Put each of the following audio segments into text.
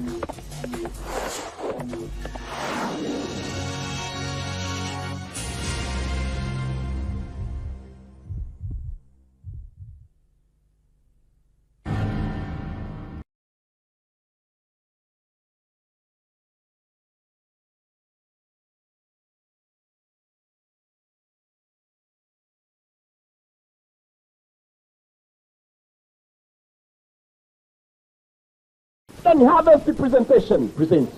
Then Harvest Presentation presents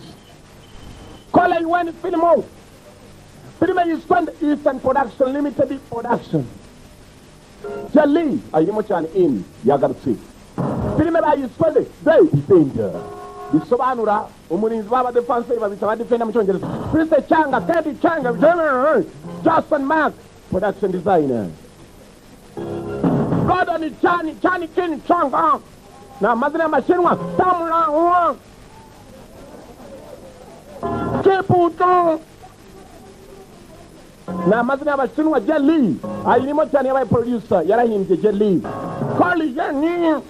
Colin Wayne Filmo Filime Eastern Eastern Production Limited Production Jelly ayirimo cyane in yagarutse filime bayiswede they defender bisobanura umurinzi baba defenseur babita ba defender mu cyongereza Chris Changa Teddy Changa Justin Mark production designer Gordon Chani King Changa na mazina ya mashinwa Samla Kiputo na mazina ya mashinwa Jelly ayirimo cyane yabaye producer yarahimbye Jelly Kali Jenny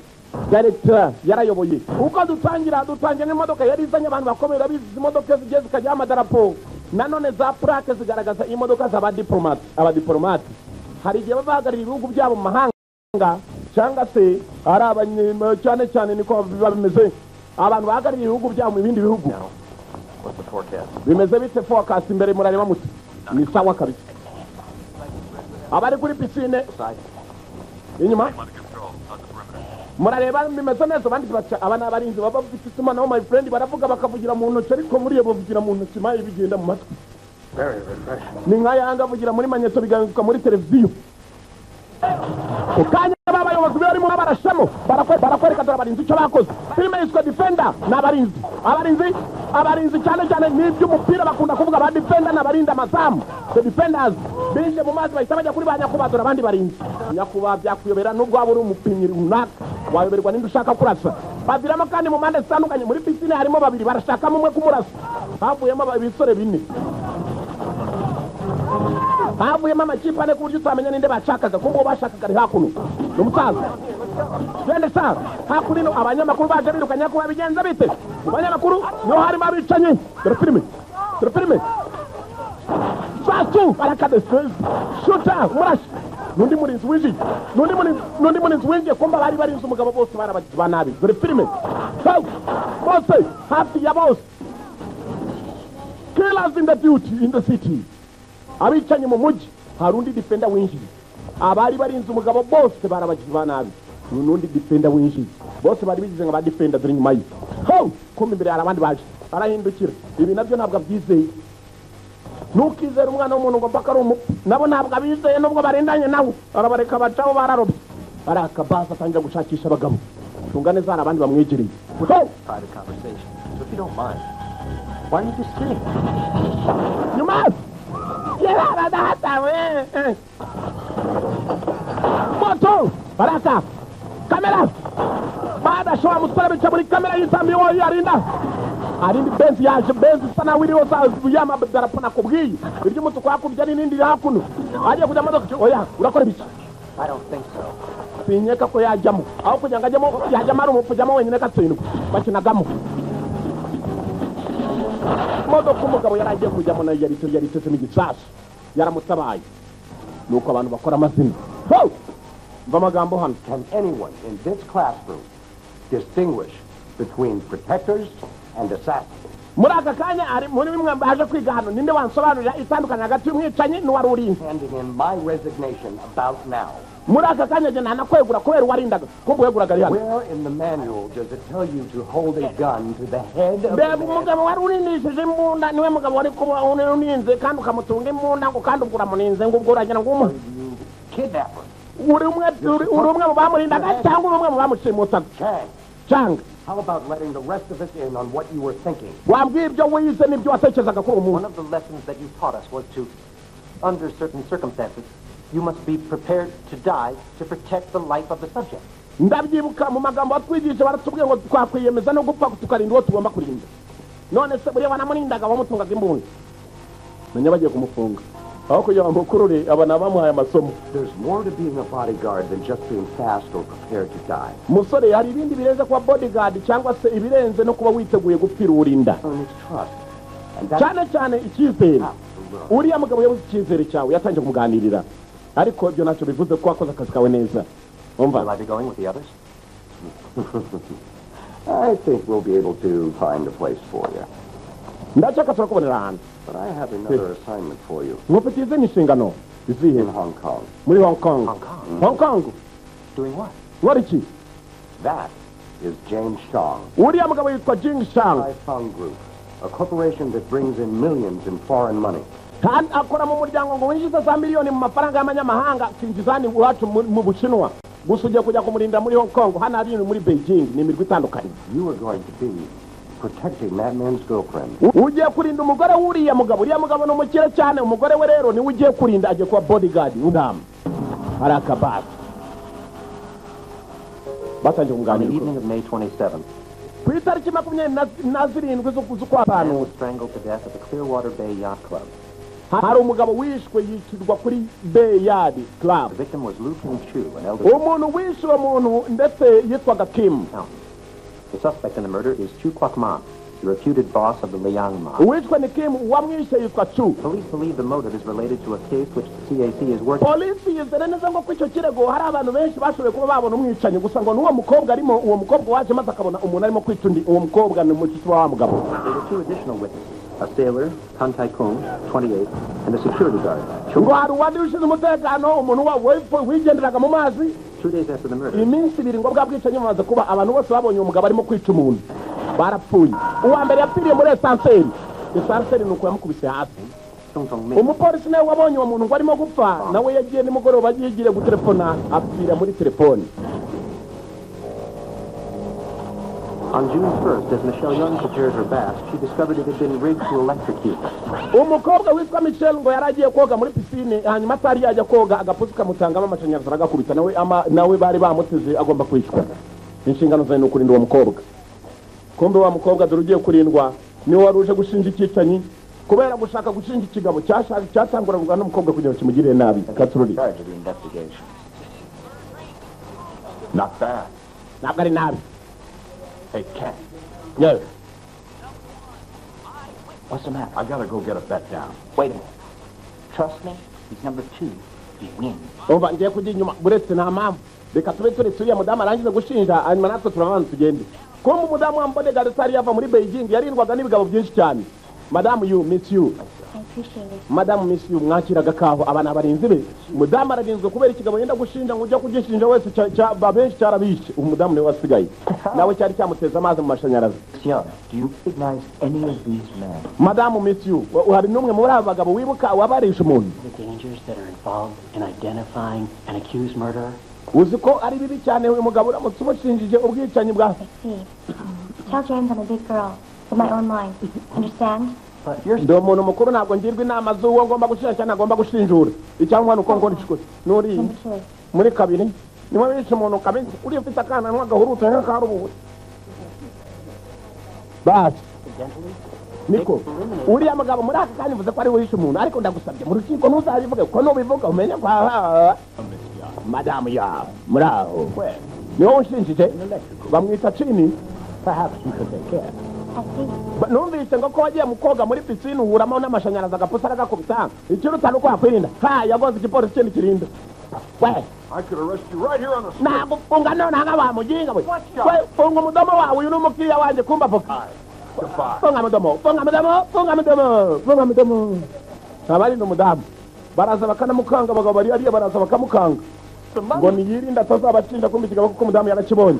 director yarayoboye uko dutangira n'imodoka yari izanye abantu bakomeye babizi imodoka zigeze zikajya amadarapo nanone za plaque zigaragaza imodoka z'aba diplomate hari igihe babahagarira ibihugu byabo mu mahanga cyangwa se ari abanyema cyane niko biba bimeze abantu bahagarira ibihugu byabo mu bindi bihugu bimeze bite forecast imbere murareba muti ni sawa kabisa abari kuri piscine inyuma murareba bimeze neza abandi baca abana abarinzi baba bafite isumana my friend baravuga bakavugira mu ntoki ariko muri yebo bavugira mu ntoki maye bigenda mu matwi ni nkayanga bavugira muri manyeto biganguka muri televiziyo ukanya babayobozi bari mu barashamo barakwereka abarinzi icyo bakoze filime yitwa Defender abarinzi cyane n'iby'umupira bakunda kuvuga aba defender n'abarinda amazamu the defenders bije mu mazi bahita bajya kuri ba nyakubadora abandi barinzi nyakuba byakuyobera nubwo waba uri umupinyi runaka wayoberwa n'indi ushaka kurasa baviramo kandi mu mpande zitandukanye muri piscine harimo babiri barashakamo umwe kumurasa havuyemo ibisore bine havuyemo amakipe ane ku buryo utamenya ninde bashakaga kuko bashakaga ari hakuno n'umusaza twende saa hakurino abanyamakuru baje birukanya ko babigenza bite abanyamakuru niho harimo abicanye dore filime Fasu barakade shuta murashi nundi murinzi winji kumba bari barinzi umugabo bose barabagize banabi dore filime bose hafi ya bose killers in the city abicanye mu mujyi harundi defender winji abari barinzi umugabo bose barabagize banabi nundi defender winji bose bari bigize ngo ba defender dore nyuma yi kumbe imbere hari abandi baje barahindukira ibi nabyo ntabwo abyizeye nukizera umwana w'umuntu ngo mpaka ari nabo ntabwo abizeye nubwo barendanye nawe barabareka bacaho bararobye barakabasa atangira gushakisha abagabo tungane zara abandi bamwegereye nyuma yera data we moto baraka kamera bada showa musore bica muri kamera yitambi wo yarinda arindi benzi yaje benzi sana wiriho za yama darapo nakubwiye iryo mutu kwakubya n'indi hakuno aje kujya modoka oya urakora biki I don't think so. Pinyeka ko yajyamo aho kujya ngajyamo yajyamo ari umupujyamo wenyine katsindwa bakinagamo modoka umugabo yaragiye kujyamo nayo yari tete n'igisasu yaramutabaye nuko abantu bakora amazina vamagambo hano. Can anyone in this classroom distinguish between protectors and assassins? muri aka kanya ari muri bimwe baje kwiga hano ninde wansobanurira itandukanye hagati y'umwicanyi n'uwari urinze? Handing in my resignation about now. muri aka kanya je nanakwegura kubera warindaga ko bweguraga ari hano. Where in the manual does it tell you to hold a gun to the head of the man? Umugabo wari urindishije imbunda niwe mugabo wari kuba uninze kandi ukamutunga imbunda ngo kandi ugura muninze ngo ubwo uragira ngo umu kidnapper. uri umwe mu bamurindaga cyangwa umwe mu bamushimutaga? Changa. How about letting the rest of us in on what you were thinking? wambwiye ibyo wize n'ibyo watekerezaga kuri umuntu. One of the lessons that you taught us was to, under certain circumstances, you must be prepared to die to protect the life of the subject. ndabyibuka mu magambo watwigije baratubwiye ngo twakwiyemeza no gupfa tukarinda uwo tugomba kurinda. none se buriya wanamurindaga wamutungaga imbunda menya bagiye kumufunga aho kugira ngo mukurure abana bamuhaye amasomo. There's more to being a bodyguard than just being fast or prepared to die. Musore, hari ibindi birenze kuba bodyguard cyangwa se ibirenze no kuba witeguye gupfira urinda. And it's trust. And that's Cyane cyane icyizere. Uriya mugabo yabuze icyizere cyawe yatangiye kumuganirira. Ariko ibyo ntacyo bivuze ko wakoze akazi kawe neza. Umva. Will I be going with the others? I think we'll be able to find a place for you. Ndashaka turakubonera ahantu. But I have another assignment for you Mufite izindi nshingano. Izihe? in Hong Kong. Muri Hong Kong. Hong Kong? Hong Kong. Doing what? Wari iki? That is James Shong, Uriya mugabo yitwa Jing Shang. Kaifeng Group, a corporation that brings in millions in foreign money. Kandi akora mu muryango ngo winjiza za miliyoni mu mafaranga y'amanyamahanga kinjizani iwacu mu Bushinwa. Gusa ugiye kujya kumurinda muri Hong Kong, hano ari muri Beijing, ni imirwi itandukanye. You are going to be protecting that man's girlfriend. Ugiye kurinda umugore w'uriya mugabo. Uriya mugabo ni umukire cyane, umugore we rero niwe ugiye kurinda, agiye kuba bodyguard w'umwami. Hari akabati. Batangiye On the kuganira. evening of May 27th, Ku itariki 27 z'ukwa a man gatanu was strangled to death at the Clearwater Bay Yacht Club. hari umugabo wishwe yicirwa kuri Bay Yard Club. The victim was Lu King Chu, an elderly Umuntu wishe uwo muntu ndetse yitwaga Kim. accountant. The suspect in the murder is Chu Kwok Man, the reputed boss of the Liang mob. Uwishwe ni Kim, uwamwishe yitwa Chu. Police believe the motive is related to a case which the CAC is working. Polisi yizera neza ngo kw'icyo kirego hari abantu benshi bashoboye kuba babona umwicanyi, gusa ngo n'uwo mukobwa arimo, uwo mukobwa waje maze akabona umuntu arimo kwica undi, uwo mukobwa ni umucuti wa mugabo. There were two additional witnesses, a sailor, Tan Tai Kung, 28, and a security guard. Ngo hari uwandi ushinzwe umutekano, umuntu wigenderaga mu mazi. 2 days after the murder, Iminsi ibiri ngo bwa bwicanyi bumaze kuba, abantu bose babonye uwo mugabo arimo kwica umuntu barapfuye. Uwa mbere yapfiriye muri esanseri. Esanseri ni uko yamukubise hasi. Sung Tong Min, Umupolisi nawe wabonye uwo muntu ngo arimo gupfa, nawe yagiye nimugoroba yigire gutelefona, apfira muri telefoni. on June 1st, as Michelle Young prepared her bath, she discovered it had been rigged to electrocute her. Umukobwa witwa Michelle ngo yaragiye koga muri pisine, hanyuma atari yajya koga agapusi kamutangamo amashanyarazi aragakubita, nawe bari bamuteze agomba kwicwa. Inshingano zawe ni ukurinda uwo mukobwa. Kumbe wa mukobwa dore ugiye kurindwa niwe wari uje gushinja icyicanyi kubera gushaka gushinja ikigabo cyatangurwaga n'umukobwa kugira ngo kimugirire nabi. Katururi. Charge of the investigation. Not bad. Ntabwo ari nabi. Hey, Ken, Yes. what's the matter? I gotta go get a bet down. Wait a minute. Trust me, he's number 2. He wins. Umva ngiye kujya inyuma buretse nta mpamvu. Reka tube turetse uriya mudamu arangiza gushinja, hanyuma natwe turabanza tugende. Kumbe umudamu wa bodyguard utari yava muri Beijing yarindwaga n'ibigabo byinshi cyane. Madam you, miss you. I appreciate it. Madam miss you, mwakiraga kaho abana barinzi be. Umudamu ararinzwe kubera ikigabo yenda gushinja ngo ujya kugishinja wese babenshi cyarabishe. Umudamu niwe wasigaye. Nawe cyari cyamuteza amazi mu mashanyarazi. Young, do you recognize any of these men? Madam miss you, hari n'umwe muri aba bagabo wibuka wabarisha umuntu. The dangers that are involved in identifying an accused murderer? Uzi ko ari bibi cyane uyu mugabo uramutse umushinjije ubwicanyi bwa. I see. Tell James I'm a big girl with my own mind. Understand? But you're Ndi umuntu mukuru ntabwo ngirwa inama z'uwo ngomba gushinja cyangwa ntagomba gushinjura. Icyangwa ni uko ngora ishwe. Nuri Number 2. muri kabiri niwe wishe umuntu kabiri uri ufite akana n'agahuruta nk'akarubuwe. Basi niko uriya mugabo muri aka kanya uvuze ko ari wishe umuntu, ariko ndagusabye mu rukiko ntuzabivuge kuko nubivuga umenye ko madamu yawe muri aho niwe unshinjije bamwita Chini. Perhaps you could take care. I see. Numvise ngo ko wagiye mu koga muri pisine uhuramo n'amashanyarazi agapusi aragakubita. Ikiruta nuko wakwirinda. Yagoze igipolisi kindi kirinda. We I could arrest you right here on the spot. nagufunga none hanga mujinga we. We funga mudomo wawe, uyu n'umukiriya wanjye kumba voka. Goodbye. Funga mudomo, funga mudomo, funga mudomo, funga mudomo. Abari n'umudamu baraza bakanamukanga, abagabo bari ariya baraza bakamukanga ngo niyirinda atazabacinda kumva ikigabo kuko umudamu yarakibonye.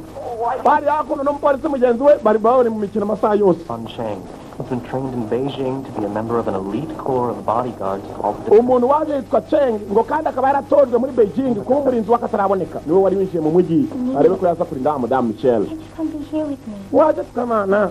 Bari hakuno n'umupolisi mugenzi we bari bari mu mikino amasaha yose. Fan Sheng has been trained in Beijing to be a member of an elite corps of bodyguards called the Umuntu waje yitwa Cheng ngo kandi akaba yaratojwe muri Beijing kuba umurinzi w'akataraboneka. Niwe wari winjiye mu mujyi arebe ko yaza kurinda Madame Michelle. Can't you come be here with me? Waje tukamana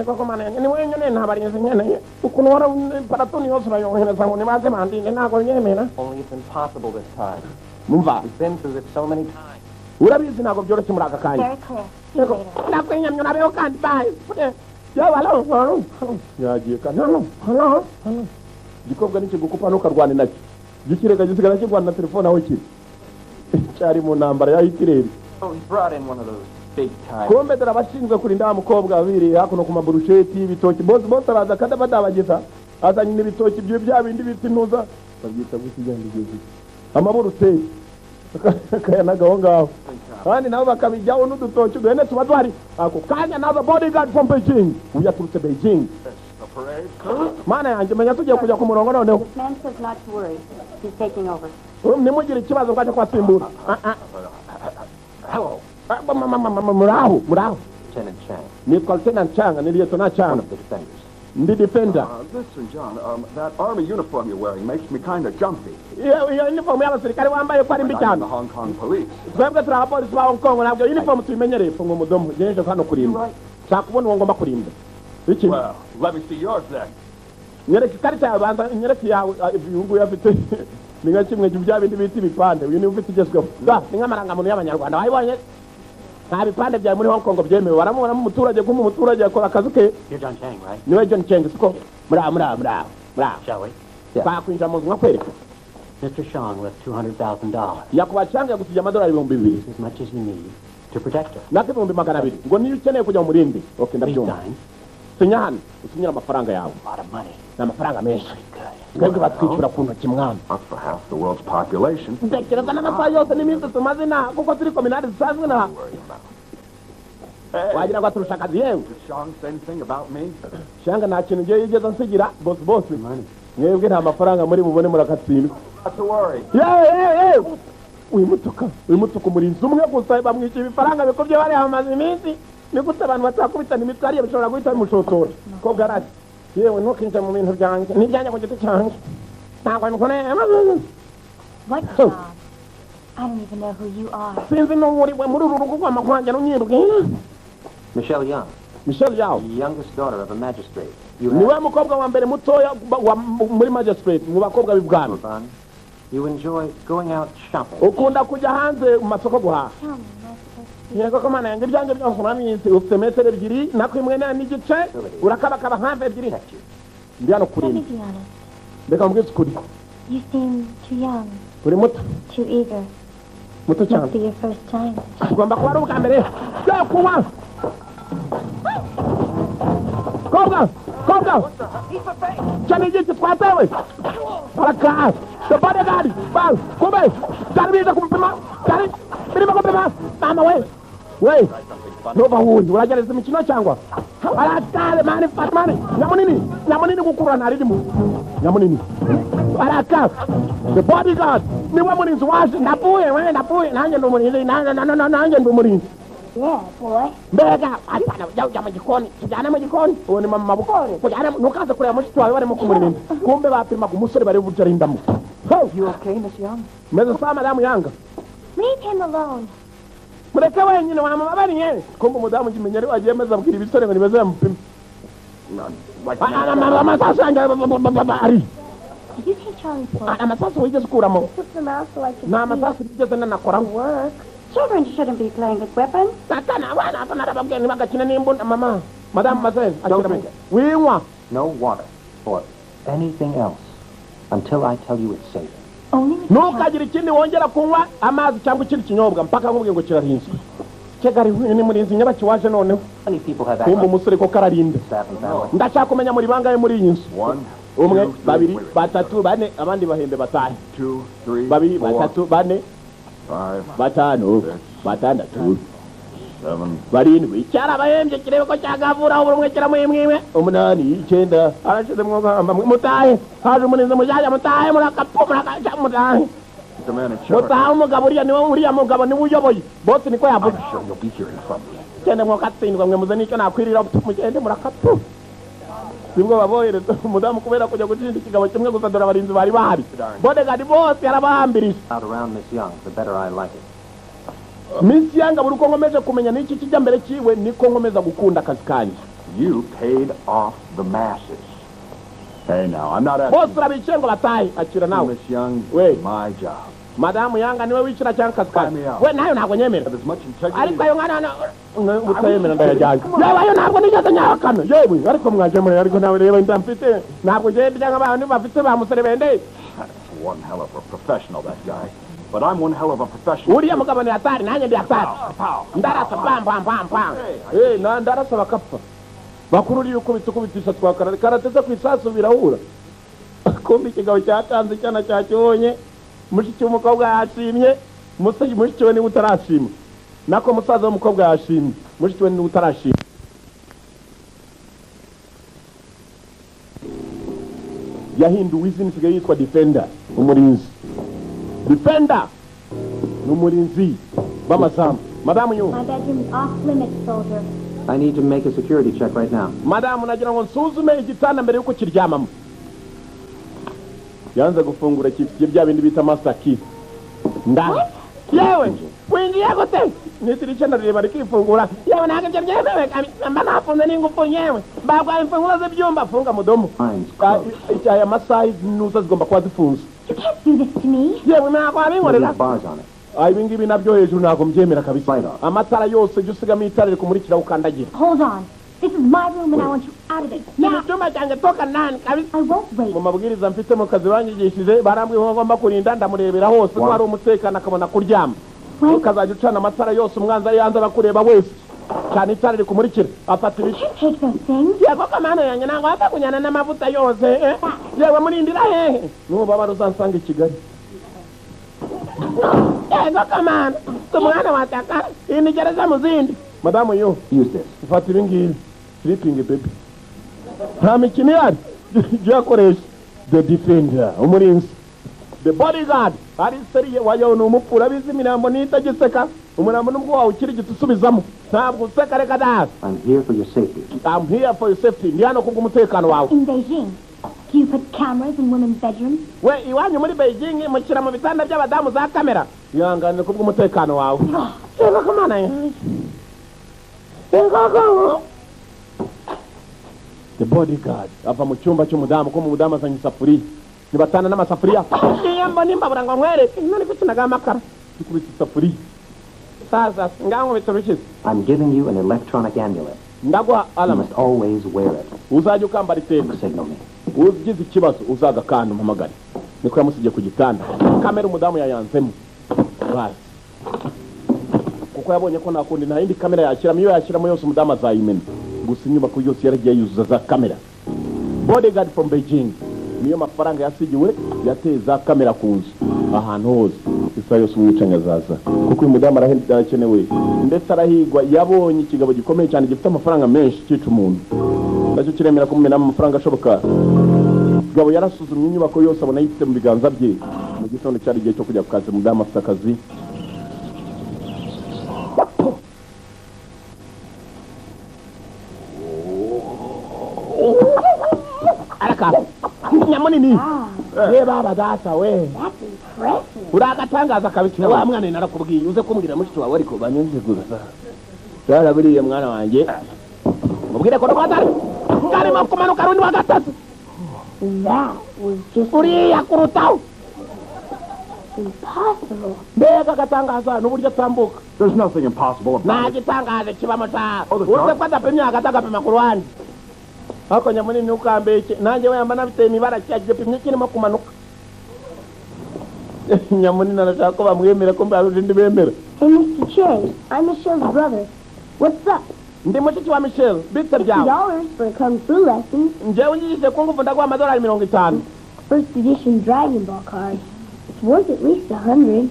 koko mana ni wewe nyene ntabarinzi nyene ukuntu wara paratoni yose urayohereza ngo nibaze mandinge ntago nyemera. Only it's impossible this time. Mumva We've been through this so many times. urabizi ntago byoroshye muri aka kanya. Very clear. See you later. Nakwenyamyo nabeho kandi bye. Yo, hello. Yagiye kandi. Hello. igikobwa nikigukupa ntukarwane nacyo gikirega gisigara kirwana na telefone aho kiri cyari mu ntambara ya Hitler. Oh, he brought in one of those big tigers. Kombe dara bashinzwe kurinda wa mukobwa babiri hakuno ku maburusheti ibitoki bose araza kada badabageza azanye n'ibitoki bya bindi biti ntuza babyita gusijyandigeze amaburuteti kayanagaho ngaho kandi nabo bakabijyaho n'udutoki duhene tuba duhari ako kanya naza bodyguard from Beijing uyaturutse Beijing. Mana yanjye menya tugiye kujya ku murongo noneho. This man says not to worry. He's taking over. Nimugire ikibazo kwaje kwasimbura. Hello. Muraho. Lieutenant Chang. Niko Lieutenant Chang, ni Lieutenant Chang. One of the defenders. The defender. Listen, John, that army uniform you're wearing makes me kind of jumpy. Yeah, uniform y'abasirikare wambaye ko ari mbi I'm the cyane. Hong Kong police. Twebwe turi abapolisi ba Hong Kong nabwo uniform tuyimenyereye funga umudomo ngeje hano kurinda. Cyakubona uwo ngomba kurinda. Iki? Well, let me see yours then. Nyereka ikarita yawe banza nyereka yawe ibiyungu yafite ninga kimwe bya bindi biti bipande uyu ni ufite igezweho. Da ninga marangamuntu y'abanyarwanda wayibonye. Nta bipande bya muri Hong Kong byemewe waramubona mu muturage kuma umuturage akora akazi ke. You're John Chang, right? Niwe John Chang siko. Mura. Shall we? Bakwinjira mu nzu nkwereka. Mr. Shang left $200,000. Yakubacanga gusija amadolari 2,000. As much as you need to protect her. Nake 2,200 ngo niyo ukeneye kujya mu murindi. Okay, Please ndabyumva. sign. Sinya hano usinyira amafaranga yawe. A lot of money. N'amafaranga menshi. Twebwe batwicura ku ntoki mwana. Not for half the world's population. Ntekereza n'amasaha yose n'iminsi tumaze na kuko turi kominari zisanzwe na wagira ngo aturusha akazi yewe. Did Sean say anything about me? Shanga nta kintu ngiye yigeze nsigira boss mwebwe nta mafaranga muri bubone murakatsindwa. Not to worry. Yewe wimutuka umurinzi umwe gusa bamwishyura ibifaranga bikobye bari hamaze iminsi ni gute abantu batakubitana imitwe ariyo bishobora guhita bimushotora ko garati yewe ntukinjira mu bintu byanjye n'ibyanjye ku giti cyanjye ntabwo nkuneye. What job? I don't even know who you are. Sinzi n'uwuriwe muri uru rugo rw'amakwanja n'unyibwira. Michelle Young, Michelle Yao the youngest daughter of a magistrate. You niwe have mukobwa wa mbere mutoya muri magistrate mu bakobwa b'ibwami. fun. You enjoy going out shopping. Ukunda kujya hanze mu masoko guhaha. Tell me, am I supposed to Yego ko mana yanjye ibyanjye byose uramizi ufite metero ebyiri nako imwe n'igice urakabakaba hafi ebyiri ndi hano Let me kurinda be honest. reka mbwitse ukuri You seem too young, uri muto too eager. muto Must cyane be your first time. ugomba kuba ari ubwa mbere yo kunywa kobwa cyane igiti twatewe arakaha the bodyguard bal kumbe cyari biza kumupima cyari birimo gupima mama we ntubahunze uragereza imikino cyangwa arakare mani fatmani nyamunini gukura ntaririmo nyamunini arakare the bodyguard niwe murinzi waje ndapfuye nanjye ndi umurinzi nanjye ndi umurinzi. Yeah, boy. Mbega atana ujya mu gikoni tujyane mu gikoni uwo ni mama mabukore kujyane nukaze kureba mushiki wawe barimo kumurinda kumbe bapimaga umusore bari bujarindamo. You okay, Miss Young? Meze saa madamu Yanga Leave him alone. mureke wenyine wamubabariye kumbe umudamu kimenyere wagiye meza abwira ibisore ngo nibeze yamupima amasasu yanjye ari Did you take Charlie's book? amasasu wigeze ukuramo Put them out so I can nta masasu yigeze nanakoramo. work. Children shouldn't be playing with weapons. tatana abana atana arababwiye ntibagakine n'imbunda mama madamu mazen ashyiramo winywa No water or anything else until I tell you it's safe. Only with Charlie. ntukagire ikindi wongera kunywa amazi cyangwa ikindi kinyobwa mpaka nkubwiye ngo kirarinzwe kegari ni murinzi nyabaki waje noneho Many people have kumbe access umusore ko kararinda to staff and family. ndashaka kumenya muri bangahe muri iyi nzu 1, umwe 2, 3, babiri wait. batatu bane abandi bahembe batahe 2, 3, babiri 4, batatu bane 5, batanu batandatu 7. barindwi cyari abahembye kirebe ko cyagavura buri umwe kiramo imwe 8 9 arashize mwogamba mutahe haje umurinzi mujyaja mutahe murakaca mutahe The man in charge. mutahe umugabo uriya mugabo niwe uyoboye bose niko yavuze I'm sure you'll be hearing from me. cyane mwokatsindwa mwe muze nicyo nakwirira mugende murakatu sibwo babohereza umudamu kubera kujya gucinda ikigabo kimwe gusa dore abarinzi bari bahari bodyguard bose yarabahambirije. Out around Miss Young, the better I like it. Miss Yanga buri uko nkomeje kumenya n'iki kijya mbere kiwe niko nkomeza gukunda akazi kanjye. You paid off the masses. Hey, now, I'm not bose asking urabicaye ngo batahe akira nawe Miss Young, Wait. my job. madamu yanga niwe wicira cyangwa kasikari Buy me out. we nayo ntabwo nyemera Have as much integrity ariko as ayo mwana utayemera ndayajyanye yewe ayo ntabwo nigeze nyahakana yewe ariko mwajemure ariko nawe reba inda mfite ntabwo ngende cyangwa abantu bafite bamuserebende That's one hell of a professional, that guy. But I'm one hell of a professional. uriya mugabo ni hatari nanjye ndi hatari ndarasa pam ndarasa bakapfa bakuru uriya ukubitisha twakara karateze ku isasu birahura kumbi ikigabo cyatanze cyana cyakibonye mushiki w'umukobwa yashimye mushiki we niwe utarashima nako musaza w'umukobwa yashimye mushiki we niwe utarashima yahinduwe izina isigaye yitwa Defender umurinzi Defender n'umurinzi b'amazamu madamu yo My bedroom is off limits, soldier. I need to make a security check right now. madamu nagira ngo nsuzume igitanda mbere yuko kiryamamo yanze gufungura kifitiye bya bindi bita master key ndani yewe winjiye gute nitirice ndareba rikifungura yewe ntabwo ibyo byemewe mba nafunze n'ingufu yewe bagwaye imfunguzo z'ibyumba funga mudomo aya masaha inusa zigomba kuba zifunze. You can't do this to me. yewe ntabwo wabinkorera There's bars on it. ibi ngibi nabyo hejuru ntabwo mbyemera kabisa amatara yose jya usigamo itara rikumurikira ukandagira Hold on. This is my room and I want you out of it. mu Now, cyumba cyanjye toka nani kabisa I won't wait. mu mabwiriza mfite mu kazi banyigishije barambwiye ko ngomba kurinda ndamurebera hose ko hari umutekano akabona kuryama ukazajya ucana amatara yose umwanzi ari yanze abakureba wese cyane itara rikumurikira afata ibiti Take those things. yego kamana yanjye ntabwo wapfa kunyana n'amavuta yose yewe murindira hehe nubabara uzansanga i Kigali yego kamana umwana watakara iyi ni gereza mu zindi madamu yo Use this. ufata ibi ngibi sleeping baby nta mikino ihari jya uyakoresha the Defender umurinzi the bodyguard ari seriye wayo ni umupfu urabizi imirambo nitagiseka umurambo nubwo wawe ukirigita usubizamo ntabwo useka reka dasi I'm here for your safety. I'm here for your safety ndi hano kubw'umutekano wawe In Beijing, do you put cameras in women's bedrooms? we iwanyu muri Beijing mushyira mu bitanda by'abadamu za kamera ihanganire kubw'umutekano wawe yego kamana yanjye yego the bodyguard ava mu cyumba cy'umudamu ko mu mudamu azanye isafuriya nibatana n'amasafuriya iyo mbona imbabura ngo nkwereke none gukinaga amakara ikubita isafuriya sasa ngaho biturukize I'm giving you an electronic amulet. ndaguha You alama must always wear it uzajya ukambara iteka to signal me. ugize ikibazo uzaga kandi umpamagare niko yamusigiye ku gitanda kamera umudamu yayanzemo basi kuko yabonye ko nta kundi nta yindi kamera yashyiramo iyo yashyiramo yose umudamu azayimena gusa inyubako yose yaragiye yuzuza za kamera bodyguard from Beijing niyo mafaranga yasigiwe yateye za kamera ku nzu ahantu hose isaha yose umwicanyi azaza kuko uyu mudamu arakenewe ndetse arahigwa yabonye ikigabo gikomeye cyane gifite amafaranga menshi cyica umuntu nacyo kiremera kumumenamo amafaranga ashoboka gabo yarasuzumye inyubako yose abona yifite mu biganza bye mu gitondo cyari igihe cyo kujya ku kazi umudamu afite akazi araka nyamunini reba abadasa we That's impressive. uragatangaza kabisa wa mwana narakubwiye uze kumbwira mushiki wawe ariko banyuziguza sara buriya mwana wanjye mubwire ko rwatari ngarimo kumanuka rundi wa gatatu That was just uriya kurutaho impossible. mbega agatangaza n'uburyo atambuka There's nothing impossible nta about it. gitangaje kibamo ca Oh, the uze dark- ko adapimye hagati agapima ku ruhande ariko nyamunini ukambeke nanjye weyamba nabiteye imibara cya gipimye kirimo kumanuka nyamunini arashaka ko bamwemera ko mbarundi ndibemera Hey, Mr. Che, I'm Michelle's brother. What's up? ndi mushiki wa Michelle bite byawe $50 for a kung fu lesson. njyewe unyigishije ko nguvu ndaguha amadolari 50 First edition Dragon Ball card. It's worth at least 100.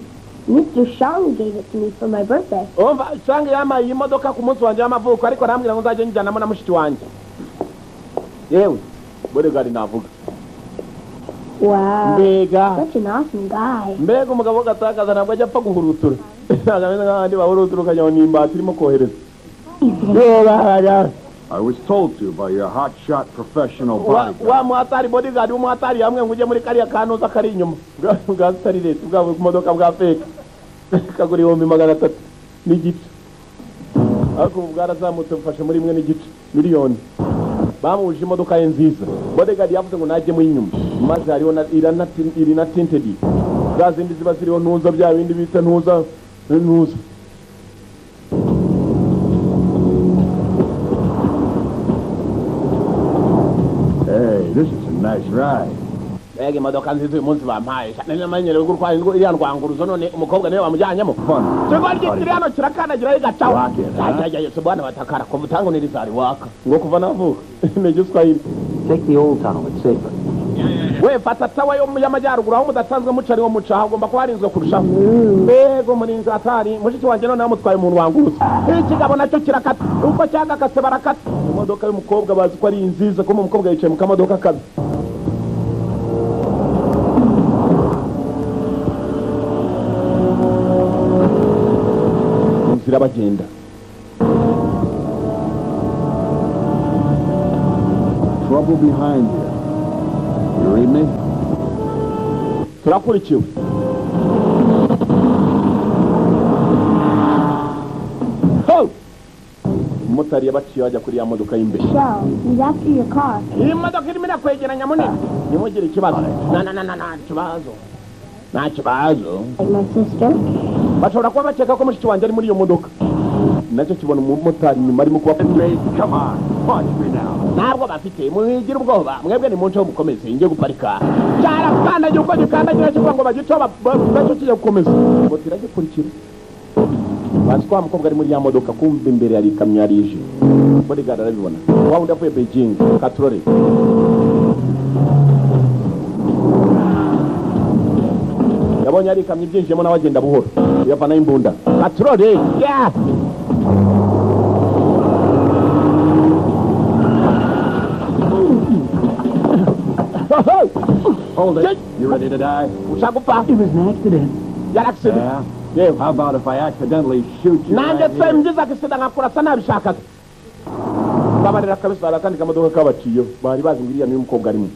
Mr. Shang gave it to me for my birthday. umva shange yamaye iyi modoka ku munsi wanjye w'amavuko ariko arambwira ngo nzajye njyanamo na mushiki wanjye yewe bodyguard navuga Wow. mbega Such an awesome guy. mbega umugabo w'agatakaza ntabwo ajya apfa guhurutura ntabwo ameze nk'abandi bahurutura ukajya ngo ni imbata irimo kohereza I was told to by your hotshot professional bodyguard. wa muhatari bodyguard w'umuhatari hamwe ngo ujye muri kariya kanuza kari inyuma bwa sitari leta bwa bumodoka bwa feke kagura 300,000 n'igice ariko ubu bwarazamutse bufashe muri 1.5 miliyoni bamuje imodoka ye nziza bodyguard yavuze ngo najye mu inyuma maze hariho iri na tinted za zindi ziba ziriho ntuza bya bindi bita ntuza. Hey, this is a nice ride. Ege imodoka nziza uyu munsi bampaye namenyerewe gutwara iriya ndwanguruzo none umukobwa niwe wamujyanyemo kigo ryitiri hano kirakandagira rigacaho yose bwana batakara ko mutango nirizari waka ngo kuva navuka ni Giswahili. Take the old tunnel, it's safer. We fata tawa yo y'amajyaruguru aho mudatanzwe mucari wo muca hagomba kuba harinzwe kurushaho. Mbego murinzi atari mushiki wanjye none namutwaye umuntu wanguruzo ikigabo nacyo kirakata uko cyagakase barakata imodoka y'umukobwa bazi ko ari nziza ko umukobwa yicaye mu kamodoka kabi. Bagenda Trouble behind you. You read me? turakurikiwe. Umumotari yabaciye bajya kuri ya modoka y'imbere. Shell, he's after your car. Iyi modoka irimo irakwegeranya munini nimugire ikibazo. Nta kibazo. Like my sister. Bashobora kuba bakeka ko mushiki wanjye ari muri iyo modoka nacyo kibona umumotari nyuma arimo kuba Come on, punch me now. ntabwo bafite muhigire ubwoba mwebwe ni munsi mukomeze njye guparika cyarakandagiye uko gikandagira kivuga ngo bagico bacyo kijya gukomeza ngo tiragikurikira bazi ko umukobwa ari muri ya modoka kumva imbere yari ikamyo yarije bodyguard arabibona wa wundi avuye Beijing katrore yabonye ari ikamyo ibyinjiyemo nawe agenda buhoro yavana imbunda katrore yeah. Hold it. You ready to die? Ushagupfa. It was an accident. Yari accident. Yeah? How about if I accidentally shoot you Nanjye right se here? mgize accident ngakurasa nabishakaga. Babarira kabisa barakandi kamodoka kabaciyo. Bari bazi ngiriya niyo umukobwa arimo.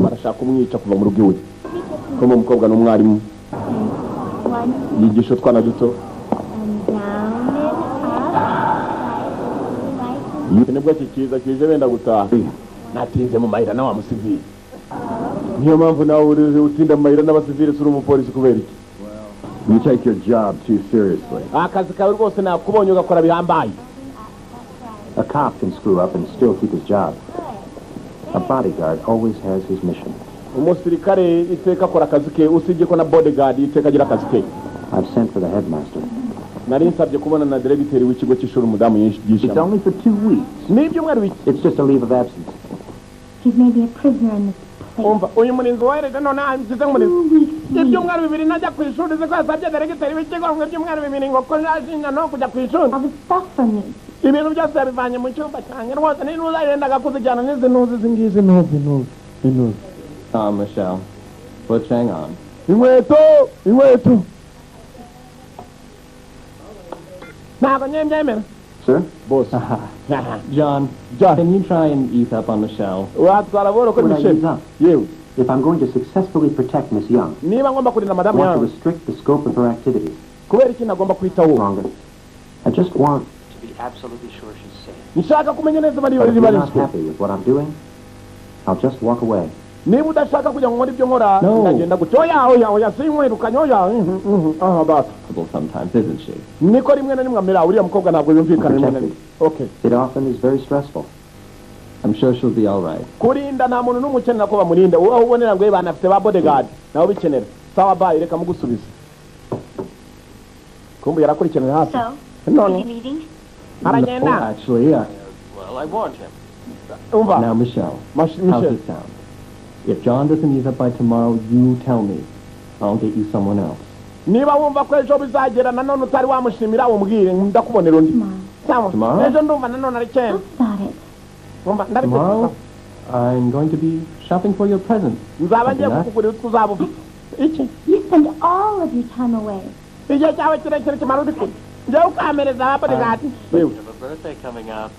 Barashaka kumwica kuva mu rugo iwe. Ko mu mukobwa n'umwarimu. Yigisha twana duto. Nibwo kikiza kije benda gutaha. Natinze mu mayira na wa musivili. Niyo mpamvu nawe uri utinda mayira n'abasivili suri umupolisi kubera iki? You take your job too seriously. Akazi kawe rwose nakubonye ugakora bihambaye. A cop can screw up and still keep his job. A bodyguard always has his mission. Umusirikare iteka akora akazi ke usibye ko na bodyguard iteka agira akazi ke. I've sent for the headmaster. Nari nsabye kubona na directeur w'ikigo cy'ishuri umudamu yinshi. It's only for 2 weeks. N'ibyumweru biki. It's just a leave of absence. He's maybe a prisoner in this place. Umva uyu murinzi wahereza none anzize nk'umurinzi. Ibyumweru bibiri najya ku ishuri ze ko yasabye directeur w'ikigo ngo ibyumweru bibiri ngo ko yashinja no kujya ku ishuri. All the stuff from me. Ibintu byose yabivanye mu cyumba cyanjye rwose n'intuza yendaga kuzijyana n'izi ntuzi zingizi ntuzi. Michelle. Put Chang on. Inkweto. Ntabwo nyembyemera. Sir? Boss. John, John. can you try and ease up on Michelle? Watwara boro ko Would I Michelle. ease up? Yewe. If I'm going to successfully protect Miss Young, Niba ngomba kurinda I madamu want to yawe. restrict the scope of her activities Kubera iki nagomba kwitaho? longer. I just want, To be absolutely sure she's safe. Nishaka kumenya neza bari but if you're not barizwe. happy with what I'm doing, I'll just walk away. Niba udashaka kujya nkora ibyo nkora No. ndagenda gutyo oya sinkwerukanye oya bata. Sometimes, isn't she? Niko rimwe na rimwe amera uriya mukobwa ntabwo yumvikana rimwe na rimwe. Okay. It often is very stressful. I'm sure she'll be all right. Kurinda nta muntu n'umwe ukenera ko bamurinda aho ubonera ngo banafite ba bodyguard nawe bikenera sawa bye reka mugusubiza kumbu yarakurikirana hafi So, none is he leaving? aragenda Actually, Well, I warned him. umva now, Michelle, how's Michelle it sound? If John doesn't ease up by tomorrow, you tell me. I'll get you someone else. niba wumva ko ejo bizagera nanone utari wamushimira umbwire ndakubonera undi sawa Tomorrow? ejo ndumva nanone ari cyane Thought it. umva Tomorrow, I'm going to be shopping for your present. nzaba ngiye kukugurira utwo uzaba ufite iki You spend all of your time away. igihe cyawe kirekire kimara uri kure njyewe ukamereza ba bodyguard yewe You have a birthday coming up.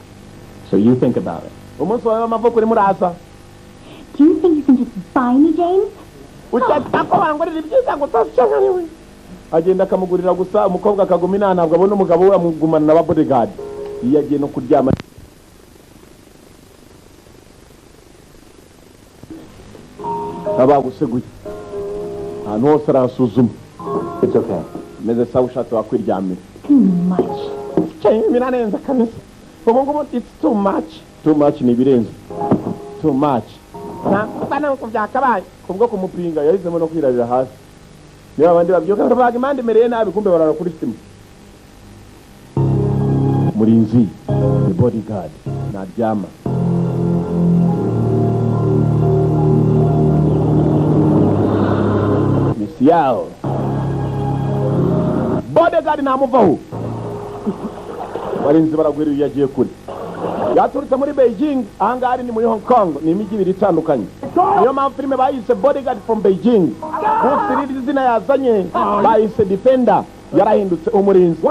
So you think about it. umunsi wawe w'amavuko urimo uraza Do you think you can just buy me, James? ukeka ko bangurira ibyiza ngo utashangariwe agenda akamugurira gusa umukobwa akaguma inama ntabwo abona umugabo we amugumana na ba bodyguard iyo agiye no kuryama abaguseguye ahantu hose aransuzuma. It's okay. Meze sawa ushatse wakwiryamira. Too much. Birarenze kabisa. Ubu ngubu it's too much. Too much ni ibirenze. Too much. Bana uko byakabaye kubwo kumupinga yahisemo no kwirarira hasi. Niba abandi babyuka bavuga imande mereye nabi kumbe barara kuri stima. Murinzi, the bodyguard, naryama. Misiao. Bodyguard namuvaho. Barinzi baragwira yagiye kuri. Yaturutse muri Beijing, ahangari ni muri Hong Kong, ni imijyi ibiri itandukanye. Niyo mpamvu filime bayise Bodyguard from Beijing. Gusa izina yazanye bayise Defender, yarahindutse umurinzi.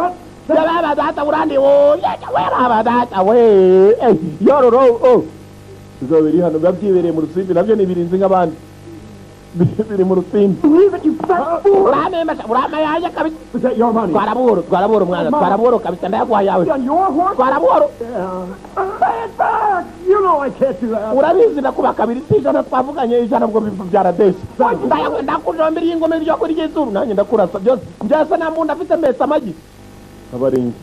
Yaba data urandi wo, yaba data we. Yororo. Zo biri hano babyibereye mu rusimbi nabyo ni birinzi nk'abandi. Biri mu rusimbi. Urama yaje kabisa. Is that your money? Twaraburo mwana, twaraburo kabisa ndayaguha yawe. On your horse? Twaraburo. Pay it back! You know I can't do that. Urabizi nakuba kabiri ijana twavuganye ijana bwo byaradese. Ndakujombera ingome ryo kuri Yesu nanjye ndakurasa byose. Byasa na mbunda afite mesa amagi. Abarinzi.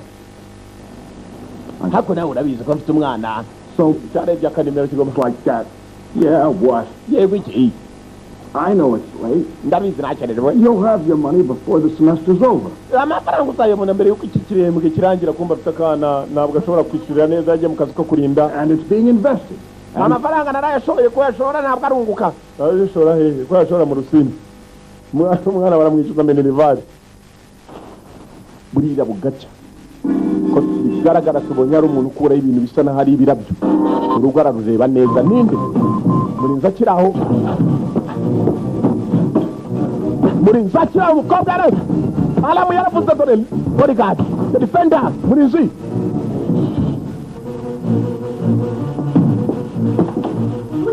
Hako nawe urabizi ko mfite umwana. So, Cyane byakanimero kigomba like that. Yeah, what? yego iki. I know it's late. Ndabizi nakererewe. You'll have your money before the semester's over. Amafaranga usayemo mbere yuko iki kirembwe kirangira kumba afite akana ntabwo ashobora kwishyurira neza yagiye mu kazi ko kurinda. And it's being invested. Amafaranga narayashoye ko yashora ntabwo arunguka. Arashora hehe ko yashora mu rusimbi. Umwana baramwishyuza minerivare. Burira bugaca. Ko bigaragara tubonye ari umuntu ukura ibintu bisa na hari ibirabyo. Urugo ararureba neza ninde. Murinzi akiraho. Murinzi akiraho umukobwa rero. Alamu yaravuze dore bodyguard, the defender, Murinzi.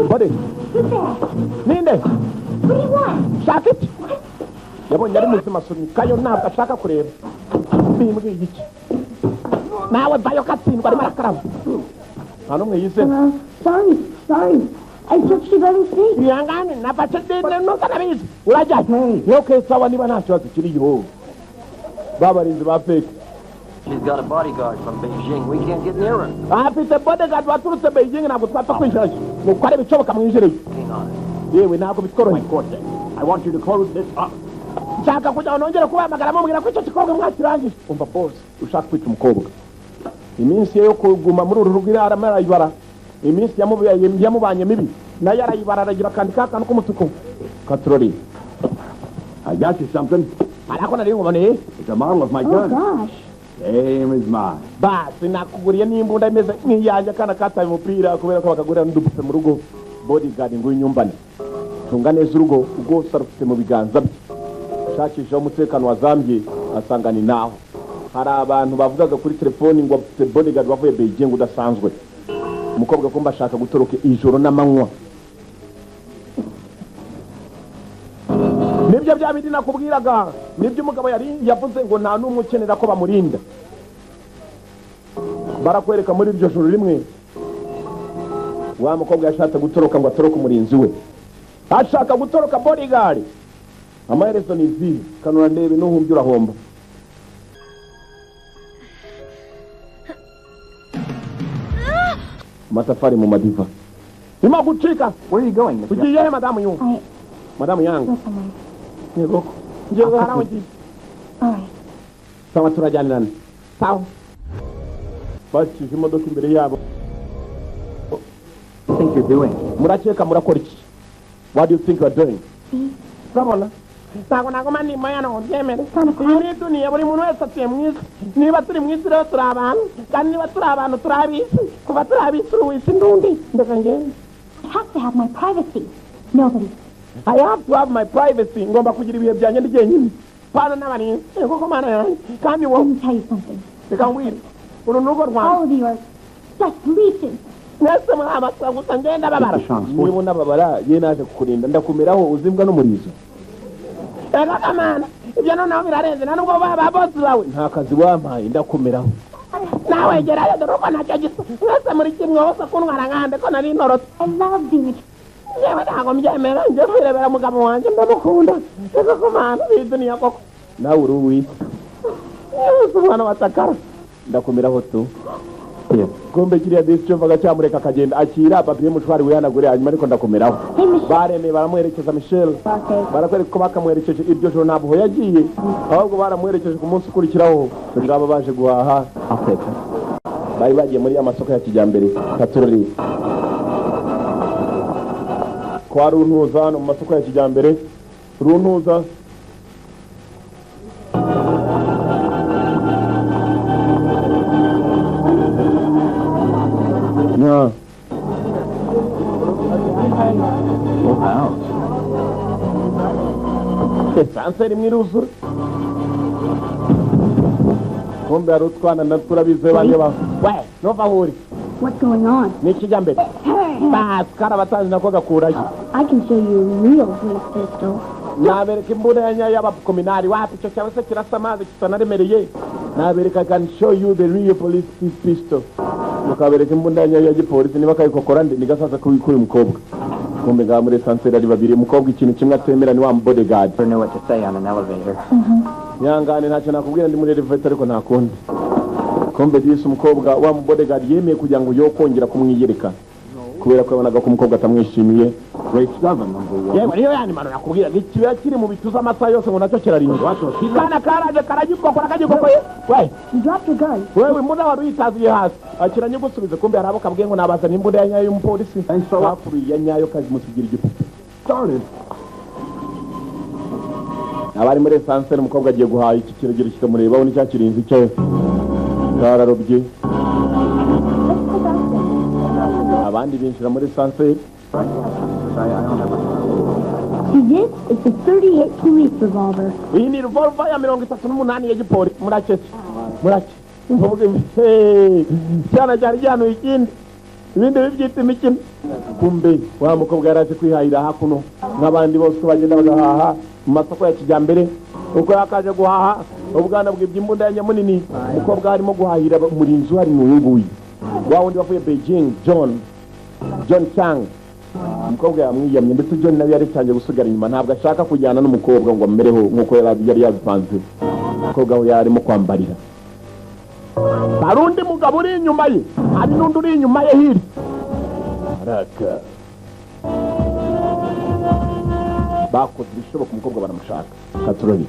Body. Ninde? What do you want? Shaka it. Yabonye ari muzima kayo ntabwo ashaka kureba. Bimbwiye iki? Nawe bayo katsindwa arimo arakaraba. Hano mwiyise. Sorry. I took she let me see. Yangane nafashe dede no kanabizi. Urajya. Okay, sawa niba nta kibazo kiriho. Babarinzi ba fake. She's got a bodyguard from Beijing. We can't get near her. Afite bodyguard waturutse Beijing ntabwo twapfa kwinjira. Mukore bicoboka mwinjire. Hang on. Yewe ntabwo bitoroheye. I want you to close this up. Shaka kujya onongera kubahamagara mubwira ko icyo gikorwa mwakirangije. Umva boss, ushaka kwita umukobwa. Iminsi yo kuguma muri uru rugo aramarayibara. Iminsi yamubanye mibi. Nayo arayibara aragira kandi kakana k'umutuku. Katroli. I got you something. Arako nari ngubone. It's a model of my Oh gun. gosh. Same as mine. Basi nakuguriye n'imbunda imeze nk'iyanjye kana kataye umupira kubera ko bakagurira n'udupfe mu rugo. Bodyguard ngo inyumbane. Tunga neza urugo rwose arufite mu biganza bye. Shakisha umutekano wazambye asanga ni naho. Hari abantu bavugaga kuri telefoni ngo afite bodyguard wavuye Beijing udasanzwe. Umukobwa ko mbashaka gutoroka ijoro n'amanywa. Nibyo bya bindi nakubwiraga. Nibyo umugabo yari yavuze ngo nta n'umwe ukenera ko bamurinda. Barakwereka muri iryo joro rimwe. Wa mukobwa yashatse gutoroka ngo atoroke umurinzi we. Ashaka gutoroka bodyguard. Amaherezo ni izihe kanura ndebe n'uhumbye urahomba. Matafari mu madiva. Ima gucika. Where are you going, Miss Jackson? Ugiye madamu yu. Madamu yang. Go somewhere. Yego. Ngiye harawe ngi. All right. Sawa turajyanirana. Sawa. Bakije imodoka imbere yabo. What do you think you're doing? Murakeka murakora iki? What do you think you're doing? Urabona? Ntabwo mani mayano byemere. Muri duniya buri muntu wese atuye mu isi. Niba turi mu isi rero turi abantu. Kandi niba turi abantu turi ab'isi. Kuba turi ab'isi uw'isi ndundi. Ndeka ngende. I have to have my privacy. Nobody. I have to have my privacy. Ngomba kugira ibihe byanjye ndi jyenyine. Pana n'abarinzi. Koko mana yanjye. Kandi Let wowe. me tell you something. Reka ngwire. Uru nurugo rwanjye. All of you are just leeches. Mwese mwabasaba gusa ngenda babara. Chance. Niba unababara ye naje kukurinda ndakumeraho uzimbwa n'umurizo. Ega kamana. Ibyo noneho birarenze nta nubwo baba boss bawe. Nta kazi wampaye ndakumeraho. Nawe gerayo dore uko ntacyo gisa. Mwese muri kimwe hose kuntwara nkande ko nari norotse. I love being yewe ntabwo mbyemera njye kwirebera umugabo wanjye ndamukunda reka kumana biduniya koko nawe uri uwisi yewe umwana watakara ndakumiraho tu kumbe kiriya disi cyo mvaga cyamureka akagenda akira papiye mushwari wihanagure hanyuma ariko ndakomeraho baremeye baramuherekeza Michelle barakwereka ko bakamuherekeje iryo joro ntabwo yagiye ahubwo baramuherekeje ku munsi ukurikiraho ngaba baje guhaha bari bagiye muri amasoko ya kijyambere Katurori kwa Runtuza hano mu masoko ya kijyambere Runtuza no. Sanseri mwiruzu kumbe ari utwana naturabize banye ba we nova huri. What's going on? Ni kijyambere bas karabatanzi nako gakurayo. I can show you a real police pistol. Nabereka imbunda ya nyayo y'abakominari wapi cyo cyangwa se kirasa amazi kitanaremereye nabereka can show you the real police pistol mukabereka imbunda ya nyayo ya gipolisi niba kayikokora ndi nigasaza kuri mukobwa kumbe ga muri sanseri ari babiri mukobwa ikintu kimwe atemera ni wa bodyguard. I know what to say on an elevator. Nyangane ntacyo nakubwira ndi muri elevator ariko ntakundi kumbe disi umukobwa wa bodyguard yemeye kugira ngo yokongera kumwiyereka kubera ko yabonaga ko umukobwa atamwishimiye. Yewe niyo yani mano nakubwira ikiba kiri mu bituza amasa yose ngo nacyo kirarinda kana karaje karagikokora kagikokoye we You dropped your gun. wewe imbunda wari uyitaziye hasi akiranye gusubiza kumbe harabo kabwiye ngo nabazana imbunda ya nyayo y'umupolisi bakuru ya nyayo kazi musigira igipupe abari muri sanseri umukobwa agiye guhaha iki kiragiro kikamurebaho n'icya kirinzi cye kararobye abandi binjira muri sanseri. See this? It's a 38 police revolver. Iyi ni revolver ya 38 ya gipolisi murake cyana cyari cyano ikindi ibindi bibyita imikino kumbe wa mukobwa yaraje kwihahira hakuno n'abandi bose bagenda bagahaha mu masoko ya kijyambere uko yakaje guhaha ubwana bw'iby'imbunda ya nyamunini umukobwa harimo guhahira muri nzu hari mu nguyi wa wundi wavuye Beijing John Chang umukobwa yamwiyamye ndetse John nawe yari cyanje gusugara inyuma ntabwo ashaka kujyana n'umukobwa ngo amereho nkuko yari yabipanze umukobwa we yarimo kwambarira barundi mugabo uri inyuma ye hari n'undi uri inyuma ye hiri araka bakoze ibishoboka umukobwa baramushaka Katurori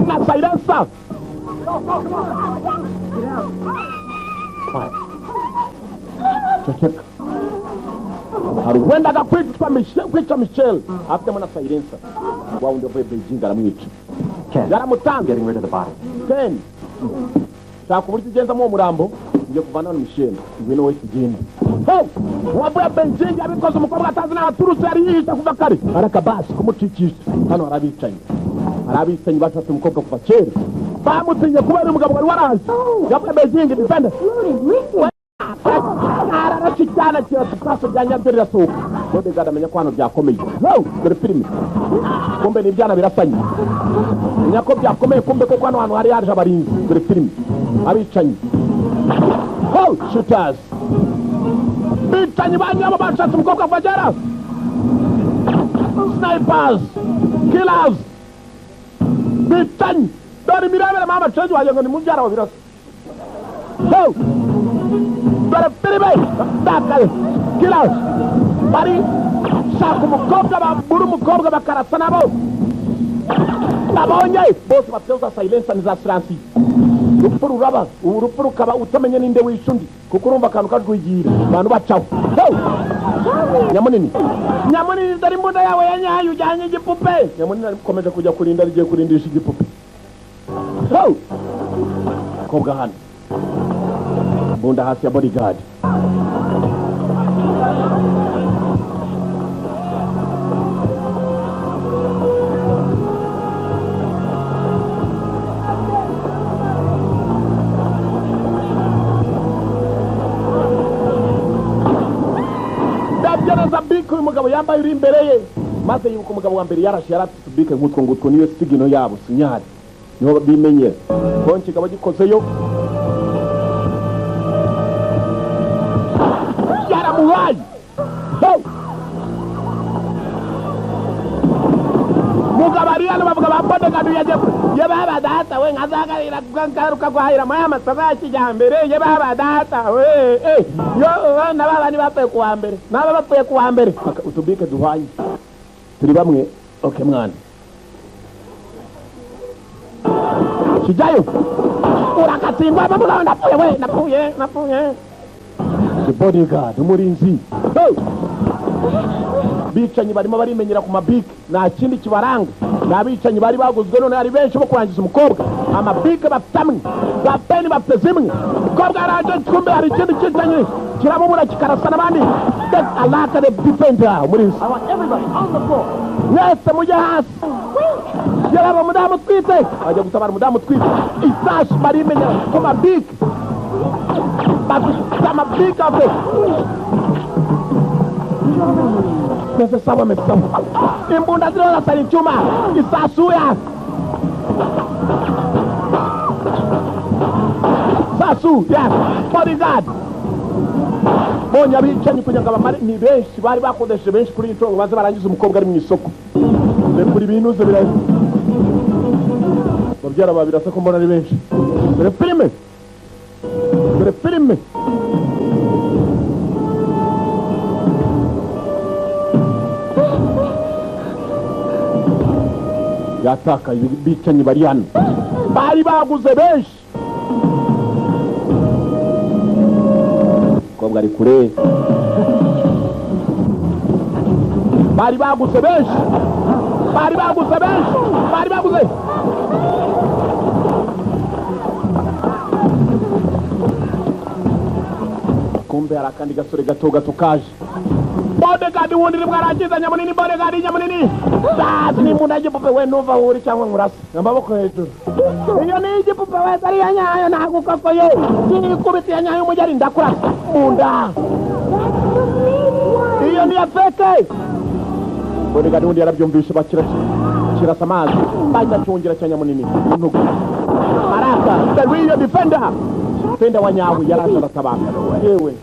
na silencer. Check. Haruenda kwitwa Michelle after mwana silencer. Wa ndio Beijing aramwica. Yaramutanze Getting rid of the body. Ken. Sakuburiti genza mu murambo ngiye kuvana na Michelle. Ngwino we kigenda. Hey! Wabuya Beijing abikoze umukobwa atazi n'abaturutse yari yihisha kuva kare. Arakabasi kumucikisha. Hano arabicanye batatu umukobwa kuva kera. Bamutinye kubera umugabo wari waraje. Yabuya Beijing defender. Ararashikana cyo tukaso byanya mbere rasuka. Bode gadamenya kwano byakomeye. No, dore filime. Kumbe ni byana birasanye. Nyako byakomeye kumbe ko kwano hano hari yaje abarinzi. Dore filime. Abicanye. Oh, shooters. Bitanye banyabo bashatse umukobwa fajara. Snipers. Killers. Bitanye. Dore mirabere mama chejo wajengo ni mujara wa virus. Oh. Dore filime. Dakal. Killers. Bari. Shaka umukobwa babura umukobwa bakarasa nabo. Nabonye. Bose bateza silence ni za silence. Urupfu ruraba urupfu rukaba utamenye ninde wishundi kuko urumva akantu kajwigira abantu bacaho nyamunini dore imbunda yawe yanyaye ujyanye igipupe nyamunini arikomeje kujya kurinda rigiye kurindisha igipupe kobwa hano imbunda hasi ya bodyguard yambaye uri imbere ye maze yibuka umugabo wa mbere yarashe yaratubike nk'utwo ngutwo niyo sigino yabo sinyari niho bimenyera konti kikaba gikozeyo yaramuhaye mugabo ari hano bavuga ba bodegarde ye baba data we nkazagarira kugaruka guhahira muri aya masoko ya kijyambere ye baba data we yo n'ababa ni bapfuye kuwa mbere n'aba bapfuye kuwa mbere utubike duhaye turi bamwe okay mwana kijyayo urakatsindwa bavuga ndapfuye we napfuye the bodyguard umurinzi bicanyi barimo barimenyera ku mabike nta kindi kibaranga n'abicanyi bari baguzwe none ari benshi bo kurangiza umukobwa amabike bafite amwe za peni bafite zimwe umukobwa yaraje kumbe hari ikindi kicanyi kiramubura kikarasa n'abandi alaka the defender umurinzi mwese mujye hasi yaraba umudamu twite bajya gutabara umudamu twite isashi barimenyera ku mabike bafite amabike afe Mese sawa mesamu imbunda zile zasali chuma isasuya sasu ya bodyguard bonya bicanyi kunyanga bamari ni benshi bari bakodeshe benshi kuri itongo baze barangiza umukobwa ari mu isoko kuri binuze birayi babyara babirasa ko mbona ari benshi dore filime yataka bicanyi bari hano bari baguze benshi umukobwa ari kure bari baguze benshi kumbe hari akandi gasore gato kaje bodegarde wundi bwaragiza nyamunini bodegarde nyamunini sazi ni imbunda y'igipupe we nuva uri cyangwa nkurasa amaboko hejuru iyo ni igipupe we ari ya nyayo ntabwo koko ye ikubita ya nyayo umujyi arinda kurasa munda iyo ni ya feke bodegarde wundi yarabyumvishe kirasa amazi bajya cyongera cya nyamunini intugu maraka the real defender wa nyawe yaraje aratabaka yewe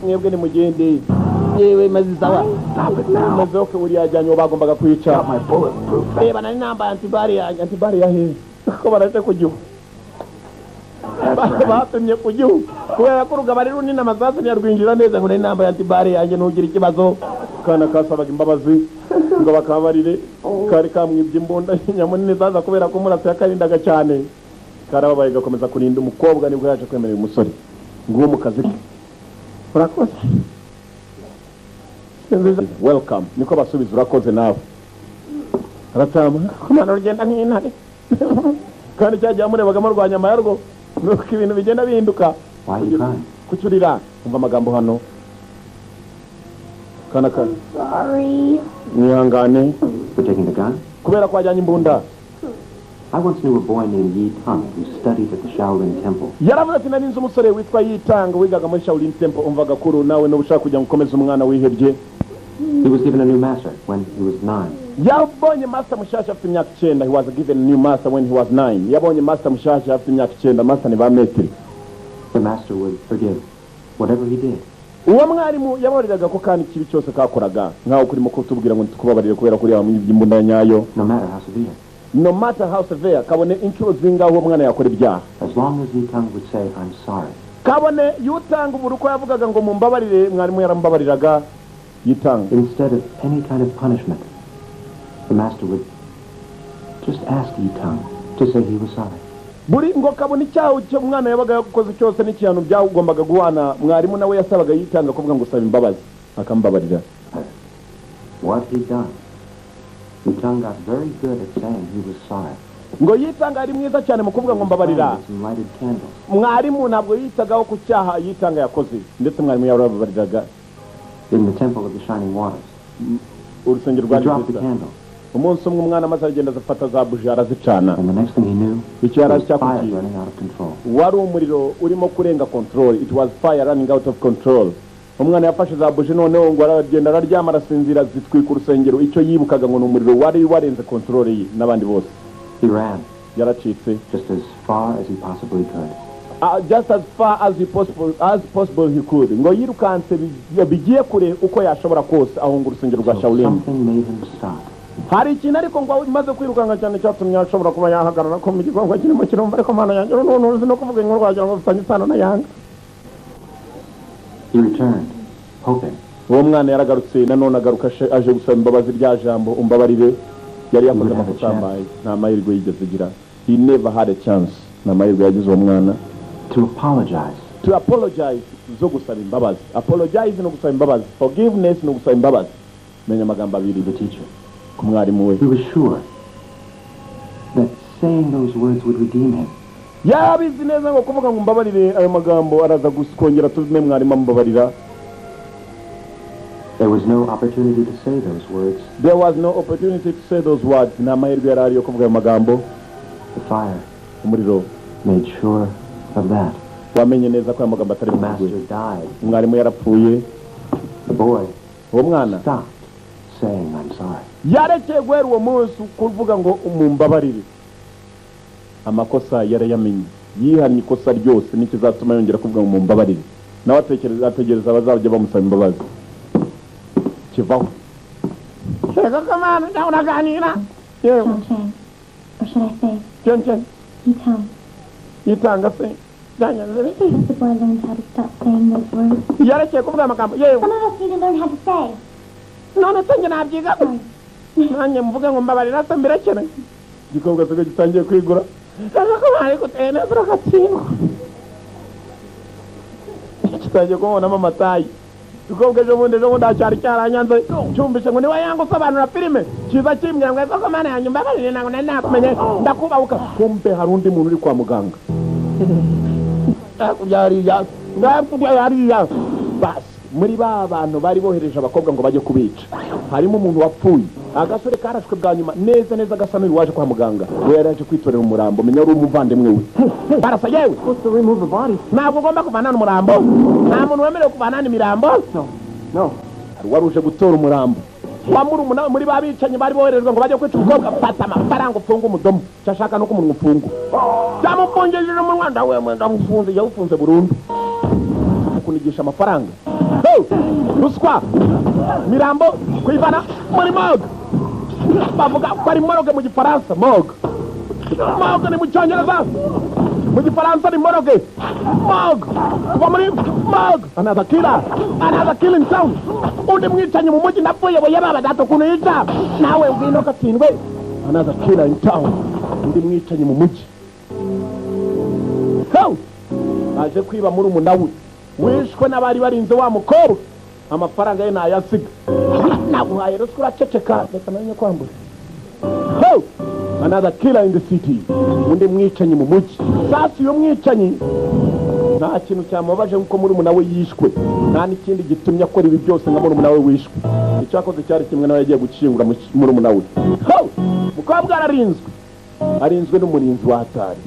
mwebwe ni mugende yewe mazizawa maze oke uri yajyanye bagombaga kwica reba nari namba antibari ya he ko baraje kugihu batumye kugihu kubera ko rugaba ari runini amasasu ntiyarwinjira neza ngo nari namba antibari yanjye ntugira ikibazo kana kasabaga imbabazi ngo bakabarire kari kamwibye imbunda nyamunini zaza kubera ko murasa yakarindaga cyane karababaye gakomeza kurinda umukobwa nibwo yaje kwemerera umusore nguwo mu kazi ke urakoze welcome niko basubiza urakoze nawe aratama kumana urugenda nk'intare kandi cyagiye amurebagamo rwanyama yarwo nuko ibintu bigenda bihinduka kucyurira umva amagambo hano kana Sorry. mwihangane For taking the gun? kubera ko wajyanye imbunda I once knew a boy named Yi Tang who studied at the Shaolin Temple. yaravuze ati nari nzi umusore witwa Yitanga wigaga muri Shaolin Temple umva gakuru nawe no ushaka kujya gukomeza umwana wihebye. He was given a new master when he was 9. yabonye master mushasha afite imyaka 9. He was given a new master when he was 9. yabonye master mushasha afite imyaka 9. master ni ba metri. The master would forgive whatever he did. uwo mwarimu yaboreraga ko kandi kibi cyose kakoraga nkaho kurimo kutubwira ngo tukubabarire kubera kuri imbunda nyayo. No matter how severe. No matter how severe, kabone inshuro zingaho uwo mwana yakora ibyaha. As long as Yitang would say, I'm sorry. kabone Yutanga uburuko yavugaga ngo mumbabarire mwarimu yarambabariraga Yitanga. Instead of any kind of punishment, the master would just ask Yitang to say he was sorry. buri ngo kabone icyaho cyo umwana yabaga yakoze cyose n'ikintu byagombaga guhana mwarimu nawe yasabaga Yitanga kuvuga ngo saba imbabazi akambabarira. What he done? Yitang got very good at saying he was sorry. ngo Yitanga ari mwiza cyane mu kuvuga ngo mbabarira. Some lighted candles. mwarimu ntabwo yitagaho ku cyaha Yitanga yakoze ndetse mwarimu yarababariraga. In the temple of the shining waters. urusengero He rwa dropped the Kristo. candle. umunsi umwe umwana amaze agenda azafata za buji arazicana. And the next thing he knew, icyo there yari was fire cyakurikiye running out of control. wari umuriro urimo kurenga control. It was fire running out of control. umwana yafashe za buji noneho ngo aragenda araryama arasinzira zitwika urusengero icyo yibukaga ngo ni umuriro wari warenze kontrole ye n'abandi bose. He ran yaracitse just as far as he possibly could. Just as far as possible he could. Ngo yirukanse bigiye kure uko yashobora kose ahunga urusengero rwa Shaolin. Something made him stop. Hari ikintu ariko ngo maze kwirukanga cyane cyatumye ashobora kuba yahagarara ko mu gikongo kirimo kirumva ariko mana yanjye none uzi no kuvuga inkuru rwagira ngo bifitanye isano na yanga. He returned, hoping. Uwo mwana yaragarutse nanone agaruka aje gusaba imbabazi rya jambo umbabarire yari yakoze amakosa ambaye nta mahirwe yigeze gira. He never had a chance. Nta mahirwe yagize uwo mwana. To apologize zo gusaba imbabazi. Apologize no gusaba imbabazi. Forgiveness no gusaba imbabazi. Menya amagambo abiri the teacher. Kumwarimu we. He was sure that saying those words would redeem him. Yabizi neza ngo kuvuga ngo mbabarire ayo magambo araza kongera tume mwarimu ambabarira. There was no opportunity to say those words. There was no opportunity to say those words. Nta mahirwe yari ariyo kuvuga ayo magambo. The fire. Umuriro. Made sure of that. Wamenye neza ko ayo magambo atari The master died. Umwarimu yarapfuye. The boy. Uwo mwana. Stopped saying I'm sorry. Yarekeye guhera uwo munsi kuvuga ngo umumbabarire. Amakosa yari yamenye. Yihannye ikosa ryose n'ikizatuma yongera kuvuga ngo umumbabarire. Nawe ategereza abazajya bamusaba imbabazi. Kivaho. Shega kamana unaganira. Chen, or should I say? Chen. Yitanga se. Has the boy learned how to stop saying those words? Yarekeye kuvuga amagambo. Yewe. Some of us need to learn how to say. None se nabyiga. Nanye mvuga ngo mbabarira se mbirekere. Gikobwa se gitangiye kwigura. Shega kamana gutena burakatsindwa. Kitangiye kubona mama tayi. Tukobwa ejo bundi ndacyari cyaranyanze cyumvishe ngo niwe yango sobanura filime kiza kimwe ngo ko mana yanyu mbabarire nango nakumenye ndakubabuka kumbe harundi muntu uri kwa muganga yari bas muri ba bantu bari bohereje abakobwa ngo bajye kubica harimo umuntu wapfuye agasore karashwe bwa nyuma neza gasanuri waje kwa muganga we yaraje kwitorera umurambo menya uri umuvandimwe we barasa yewe ntabwo ugomba kuvana n'umurambo nta muntu wemerewe kuvana n'imirambo no wari uje gutora umurambo wamurumuna muri babicanye bari boherejwe ngo bajye kwica umukobwa fata amafaranga ufunga umudomo cyashaka no kumunwa ufungu cyamufungishije umunwa ndawe ndamufunze yawufunze burundu kunigisha amafaranga ruswa mirambo kwivana muri morgue bavuga ko ari morgue mu gifaransa morgue ni mu cyongereza mu gifaransa ni morgue kuva muri morgue another killing sound undi mwicanye mu mujyi napfuye boye baba dato kuno yica nawe ngwino katsindwe another killer in town undi mwicanye mu mujyi aje kwiba muri umunawe wishwe n'abari barinze wa mukobwa amafaranga ye nayasiga naguhaye ruswa uraceceka reka nanye kwambura another killer in the city undi mwicanyi mu mujyi sasa iyo mwicanyi nta kintu cyamubabaje nkuko muri umunawe yishwe nta n'ikindi gitumye akora ibi byose nka muri umunawe wishwe icyakoze cyari kimwe nawe yagiye gucingura muri umunawe mukobwa arinzwe n'umurinzi watari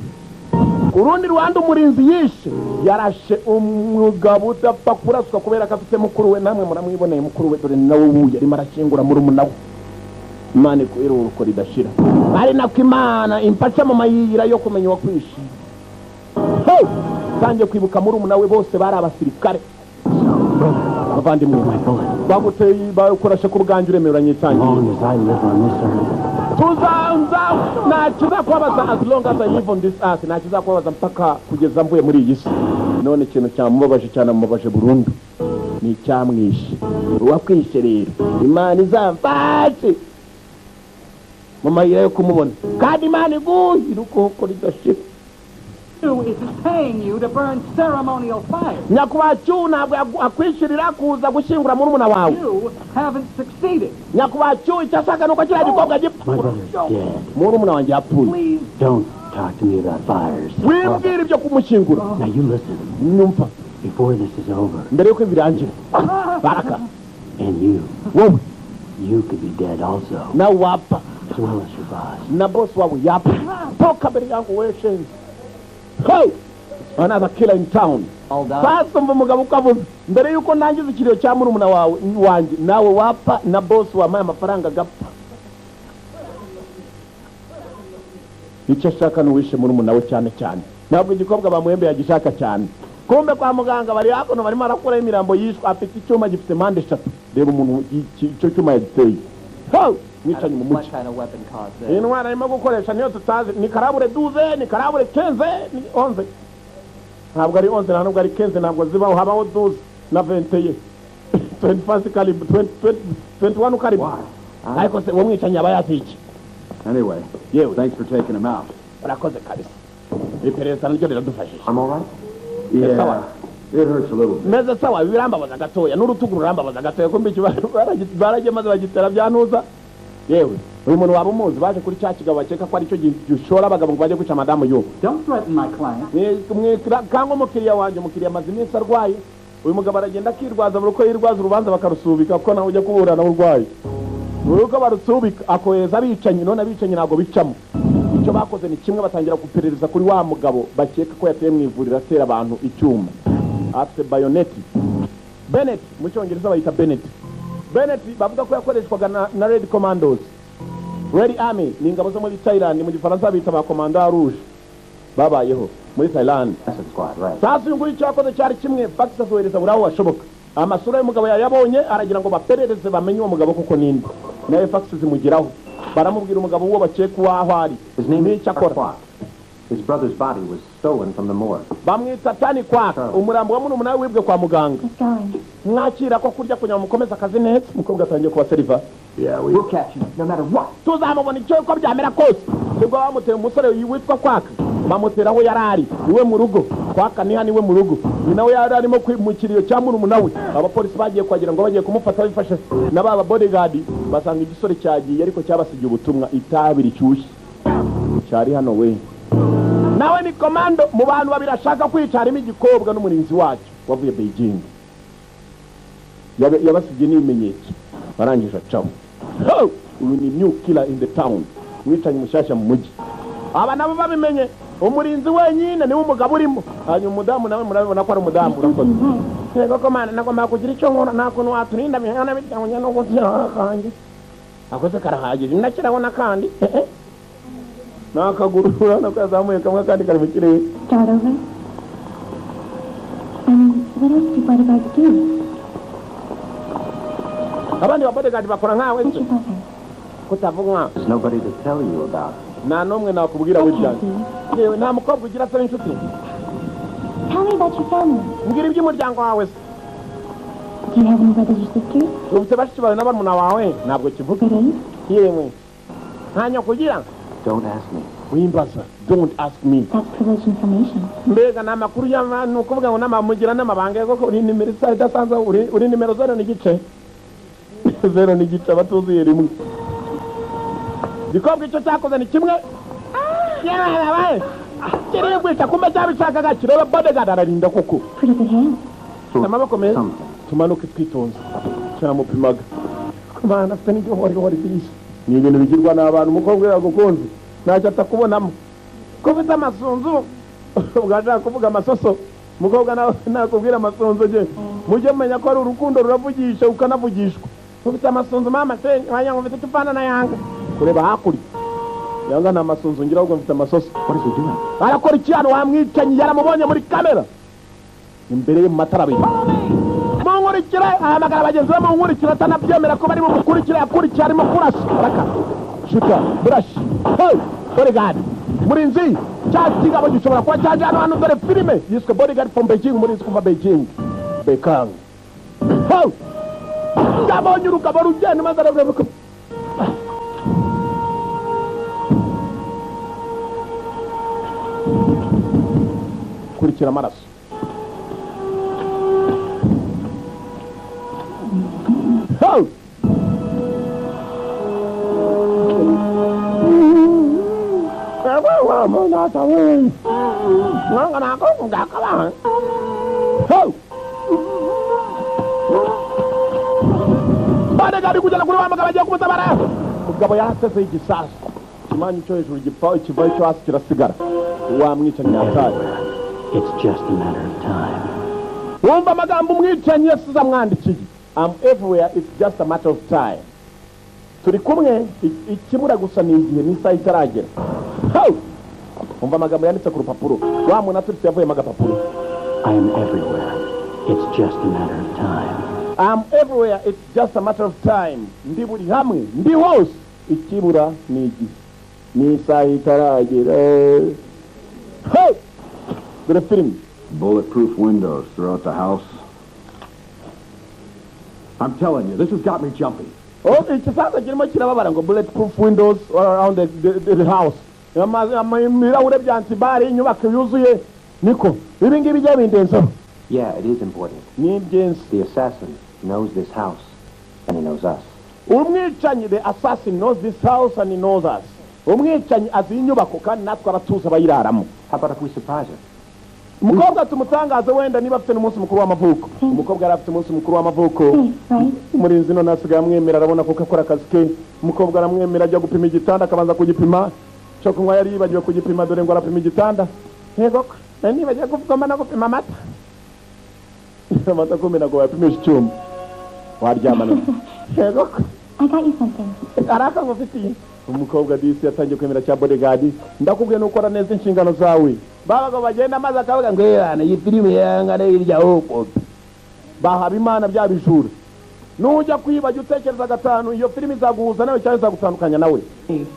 urundi ruhande umurinzi yishe yarashe umugabo udapfa kuraswa kubera ko afite mukuru we namwe muramwiboneye mukuru we dore nawe wuye arimo arashingura muri umunawe Imana ikuhera uruko ridashira ari nako Imana impatse mu mayira yo kumenya wakwishi sange kwibuka muri umunawe bose bari abasirikare bavandimwe baguteye bakorashe ku ruganje uremeranye cyane tuzanza nakiza kubabaza as long as I live on this earth nakiza kubabaza mpaka kugeza mvuye muri iyi si none ikintu cyamubabaje cyane amubabaje burundu ni icyamwishe uwakwishe rero Imana izamfashe mu mayira yo kumubona kandi Imana iguhira uko ridashira is paying you to burn ceremonial fire. Nyakubachu ntabwo akwishirira kuza gushingura muri umuna wawe. You haven't succeeded. Nyakubachu icyashaka nuko kiriya gikobwa gipfa. My brother's dead. Muri umuna wanjye yapfuye. Please don't talk to me about fires. Wimbwira ibyo kumushingura. Now you listen. Numva. Before this is over. Mbere yuko birangira. Baraka. And you. Wowe. You could be dead also. Na wapfa. As well as your boss. Na boss wawe yapfa. Toka mbere yangu wewe shenzi. Ho! another killer in town. All done. Sasa mva mugabo ukavuze mbere yuko nangiza ikiriyo cya murumuna wawe wanjye nawe wapa na boss wamaye amafaranga gapfa. Icyo ashaka nuwishe murumuna we cyane cyane. Ntabwo igikobwa bamuhembe yagishaka cyane. Kumbe kwa muganga bari hakono barimo arakora imirambo yishwa afite icyuma gifite mande 3. Reba umuntu icyo cyuma yagiteye. Ho! Mwicanye mu muci. What kind of weapon caused this? Intwara arimo gukoresha niyo tutazi ni karabure 12 ni karabure 15 ni 11. Ntabwo ari 11 ntabwo ari 15 ntabwo zibaho habaho 12 na 20 21 calibre 21 calibre. Ariko se wamwicanye abayatiki. Anyway, Yewe. thanks for taking him out. Urakoze kabisa. Iperereza niryo riradufashije. I'm all right? Yeah. It hurts a little bit. Meze sawa birambabaza gatoya n'urutugu rurambabaza gatoya kumbe barajye maze bagitera byanuza. Yewe uyu muntu waba umuzi baje kuri cya kigabo bakeka ko ari cyo gishora abagabo ngo bajye guca madamu yo. Don't threaten my client. Kango mukiriya wanje mukiriya maze iminsi arwaye. Uyu mugabo aragenda akirwaza buri uko yirwaza urubanza bakarusubika kuko nawe ujya kuburana urwaye. Uruko barusubika akoyeza abicanye none abicanye ntago bicamo. Icyo bakoze ni kimwe batangira kuperereza kuri wa mugabo bakeka ko yateye mu ivuriro atera abantu icyuma. Afite bayonet. Bennett mu cyongereza bayita Bennett. Bennett bavuga ko yakoreshwaga na Red Commandos. Red Army ni ingabo zo muri Thailand mu gifaransa bita ba Commando Rouge. Babayeho muri Thailand. That's a squad, right? Sasa uyu nguyu cyakoze cyari kimwe fax azohereza buraho washoboka. Amasura y'umugabo yayabonye aragira ngo baperereze bamenye uwo mugabo kuko ninde. Naye fax zimugiraho. Baramubwira umugabo uwo bakeka waho ari. His name is Chakora. Kwak. His brother's body was stolen from the morgue. Bamwita Tani Kwak. Umurambo wa murumuna we wibwe kwa muganga. It's going. Mwakira ko kurya kunya mukomeza akazi neza mukobwa atangiye kuba seriva. Yeah, We'll catch him, no matter what. Tuzamubona icyo ko byamera kose. Nibwo bamuteye umusore witwa Kwaka. Bamutera aho yarari iwe mu rugo. Kwaka ni hano iwe mu rugo. Ni nawe yari arimo kwimukiriyo cya murumuna we. Abapolisi bagiye kwagira ngo bagiye kumufata bifashe na baba bodyguard basanga igisore cyagiye ariko cyabasigiye ubutumwa itabiri cyushye. Cyari hano we. Nawe ni komando mu bantu babiri ashaka kwica harimo igikobwa n'umurinzi wacyo wavuye Beijing. Yabasigiye n'ibimenyetso barangije acaho. Uyu ni new killer in the town. Mwicanye mushasha mu mujyi. Aba nabo babimenye umurinzi wenyine niwe umugabo urimo. Hanyuma umudamu nawe murabibona ko ari umudamu urakoze. Yego komanda nagomba kugira icyo nkora nakuntu waturinda bihana bitanye no gutya kanjye. Akoze karahagije ndakirabona kandi. Nakaguru urana ko yazamuye kamwe kandi kari mu kirere. Start over. What else do bodyguards do? Abandi ba bodyguard bakora nkawe What's se. your boyfriend? Kutavuga. There's nobody to tell you about. Nta nomwe nakubwira w'ibyanjye. Yewe nta mukobwa ugira se inshuti. Tell me about your family. Mbwira iby'umuryango wawe se. Do you have any brothers or sisters? Ufite bashiki bawe n'abana wawe ntabwo kivuga. Are they? Yewe. Ntanyo kugira. Don't ask me. Wimbaza. Don't ask me. That's privileged information. Mbega ni amakuru y'abantu kuvuga ngo n'amamugira n'amabanga yo uri nimero idasanzwe uri nimero 0 n'igice. 0 n'igice batuzuye rimwe. Gikobwa icyo cyakoze ni kimwe. Yabaye. Kiriye kwita kumbe cyabishakaga kireba bodyguard ararinda koko. Pretty good hand. Amaboko meza. Something. Tumanuke twitonze. Cyaramupimaga. Kumana afite n'ibyo hori bisi. Ni ibintu bigirwa n'abantu umukobwa yagukunze. Ntacyo atakubonamo. Ko ufite amasunzu. Ugashaka kuvuga amasoso. Umukobwa nawe nakubwira amasunzu je. Mujye menya ko ari urukundo ruravugisha ukanavugishwa. Ufite amasunzu mama se wanyanga ufite tupana na yanga. Kureba hakuri. Yanga na amasunzu ngira ahubwo mfite amasoso. What is he doing? Arakora ikintu wamwicanye yaramubonye muri kamera. Imbere ye matara abiri. Munkurikire ahamagara abagenzi be munkurikire atanabyemera ko bari mukurikire akurikire arimo kurasa. Baraka. Shuta, brush. Hey, bodyguard. Murinzi, cyakigabo gishobora kuba cyaje hano dore filime yiswe Bodyguard from Beijing murinzi kuva Beijing. Bekang. Hey! Ndabonye urugabo rugenda maze aravuga. Kurikira amaraso. Hey! Bodyguard kujya kuri wa mugabo agiye kumutabara. Umugabo yaraseze igisasu. Kimanyi cyo hejuru gipaho kivayo cyo hasi kirasigara. Wamwica nyatari. It's just a matter of time. wumva amagambo umwicanyi yasize amwandikiye. I'm everywhere, it's just a matter of time. Turi kumwe, ikibura gusa ni igihe n'isaha itaragera. Wumva amagambo yanditse ku rupapuro. Wa muntu aturitse yavuye magapapuro. I am everywhere. It's just a matter of time. I'm everywhere, it's just a matter of time. Ndi buri hamwe, ndi hose. Ikibura ni igihe n'isaha itaragera. Dore film. Bulletproof windows throughout the house. I'm telling you, this has got me jumpy. Ikisaza kirimo kirababara ngo bulletproof windows all around the house. Ibirahure bya antibari, inyubako yuzuye. Niko, ibi ngibi bijya bindenzo. Yeah, it is important. Ni ingenzi. The assassin knows this house, and he knows us. Umwicanyi, the assassin knows this house and he knows us. Umwicanyi azi inyubako kandi natwe aratuza bayiraramo. How about if we surprise her? Umukobwa tumutangaze wenda niba afite n'umunsi mukuru w'amavuko. Umukobwa yari afite umunsi mukuru w'amavuko. Umurinzi none asigaye amwemera, arabona ko akora akazi ke. Umukobwa aramwemera ajya gupima igitanda, akabanza kugipima. Cyo kunywa yari yibagiwe kugipima, dore ngo arapima igitanda. Yego, nibagiye kuvugama no gupima amata. Amata kumena ngo yapimisha icyuma. Waryamana. Yego. I got you something. Araka ngufitiye. Umukobwa disi yatangiye kwemera cya bodyguard. Ndakubwiye nukora neza inshingano zawe. Babaga bagenda maze akavuga ngo yana iyi filime yangane irya huko. Bahaba Imana bya bijura. Nujya kwibajya utekereza gatanu, iyo filime izaguhuza nawe cyangwa izagutandukanya nawe.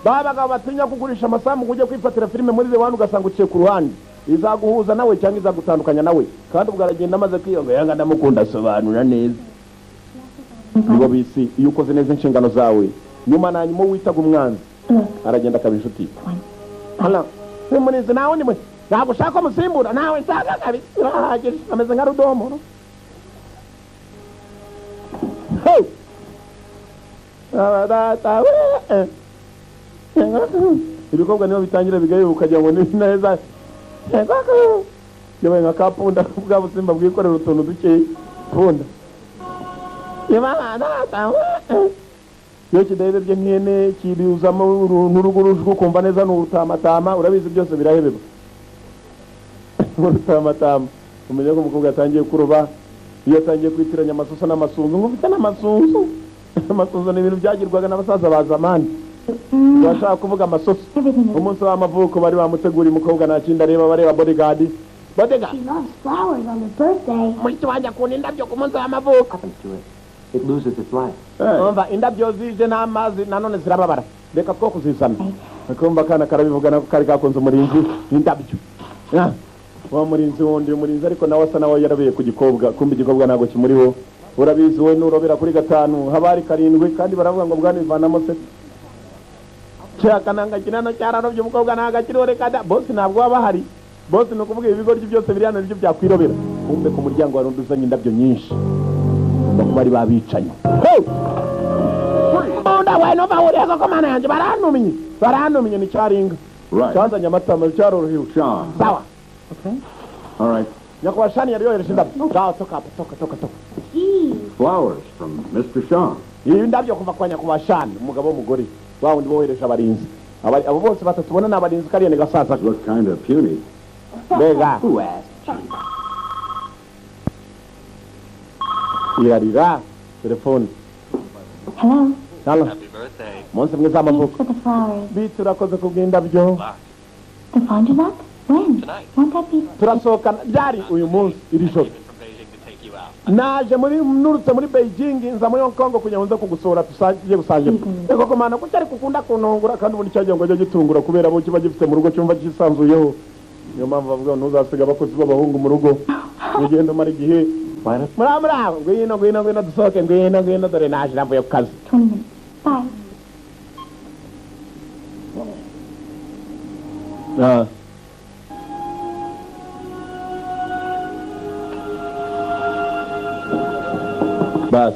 Babaga batinya kugurisha amasambu kujya kwifatira filime muri The One ugasanga uciye ku ruhande. Izaguhuza nawe cyangwa izagutandukanya nawe. Kandi ubwo aragenda maze kwiyonga yanga ndamukunda asobanura neza. Nibo bisi iyo ukoze neza inshingano zawe. Nyuma na nyuma witaga umwanzi. Aragenda kabishuti. Hala. Umurinzi nawe ni mwe. Ntabwo ushaka umusimbura nawe nsaga kabisa. Ameze nka rudomo. Ibikobwa niyo bitangira bigaye ukagira ngo ni neza. Yewe nka kapunda bwa busimba bwikorera utuntu duke punda. Yo kidahebe bye nkene kibuzamo n'urugurujwe kumva neza n'urutamatama urabizi byose birahebeba. Urutamatama umenya ko umukobwa yatangiye kuroba, iyo atangiye kwitiranya amasuso n'amasunzu, ngufite n'amasunzu. Amasunzu ni ibintu byagirwaga n'abasaza ba zamani. Bashaka kuvuga amasuso. Umunsi w'amavuko bari bamuteguriye umukobwa nta kindi areba, bareba bodyguard. Bodyguard. She loves flowers on her birthday. Muri wajya ku indabyo ku munsi w'amavuko. Happens to it. It loses its life. Umva indabyo zije n'amazi nanone zirababara. Reka two kuzizana. Akumva kana karabivuga nako kari kakunze umurinzi indabyo. Wa murinzi wundi umurinzi ariko nawe asa nawe yarabiye ku gikobwa, kumbi igikobwa nago kimuriho. Urabizi we n'urobera kuri gatanu, habari karindwi kandi baravuga ngo bwana ivanamo se. Cyakananga kinano cyararobye umukobwa nagakiriho reka da boss ntabwo waba hari. Boss no kuvuga ibigoryi byose biri hano nibyo byakwirobera. Kumbe ku muryango warunduzanye indabyo nyinshi. Bari babicanye. Onda weno bahuriye ko mana yanje baranumye ni cyaringa. Right. Cyazanye amatama cyarorohiwe. Sean. Sawa. Okay. All right. Nyakwa Shani yari yohereje indabyo. Gaho toka. Flowers from Mr. Sean. Iyi ndabyo kuva kwa nyakwa Shani umugabo w'umugore. Wa wundi bohereje abarinzi. Abo bose batatu bona n'abarinzi kariye gasaza. Look kind of puny. Bega. Who asked? Yarira. Telefone. Hello? Hello. Happy birthday. Monse mwiza amavuko. For the flowers. Biturakoze kubw'indabyo. The fond luck? When? Tonight. Won't that be... Turasohoka byari uyu munsi iri joro. Even from Beijing to take you out. Naje nurutse muri Beijing nza muri Hong Kong kugira ngo nze kugusura tusangiye gusangira. Ego ko mana kucyari kukunda kunongura kandi ubundi cyagiye ngo ajye gitungura kubera bo kiba gifite mu rugo cyumva gisanzuyeho. Niyo mpamvu bavuga ntuzasiga abakozi b'abahungu mu rugo. Ugenda mara igihe. Mura ngwino dusohoke ngwino dore naje namvuye ku kazi. 20 minutes. Bye. Bas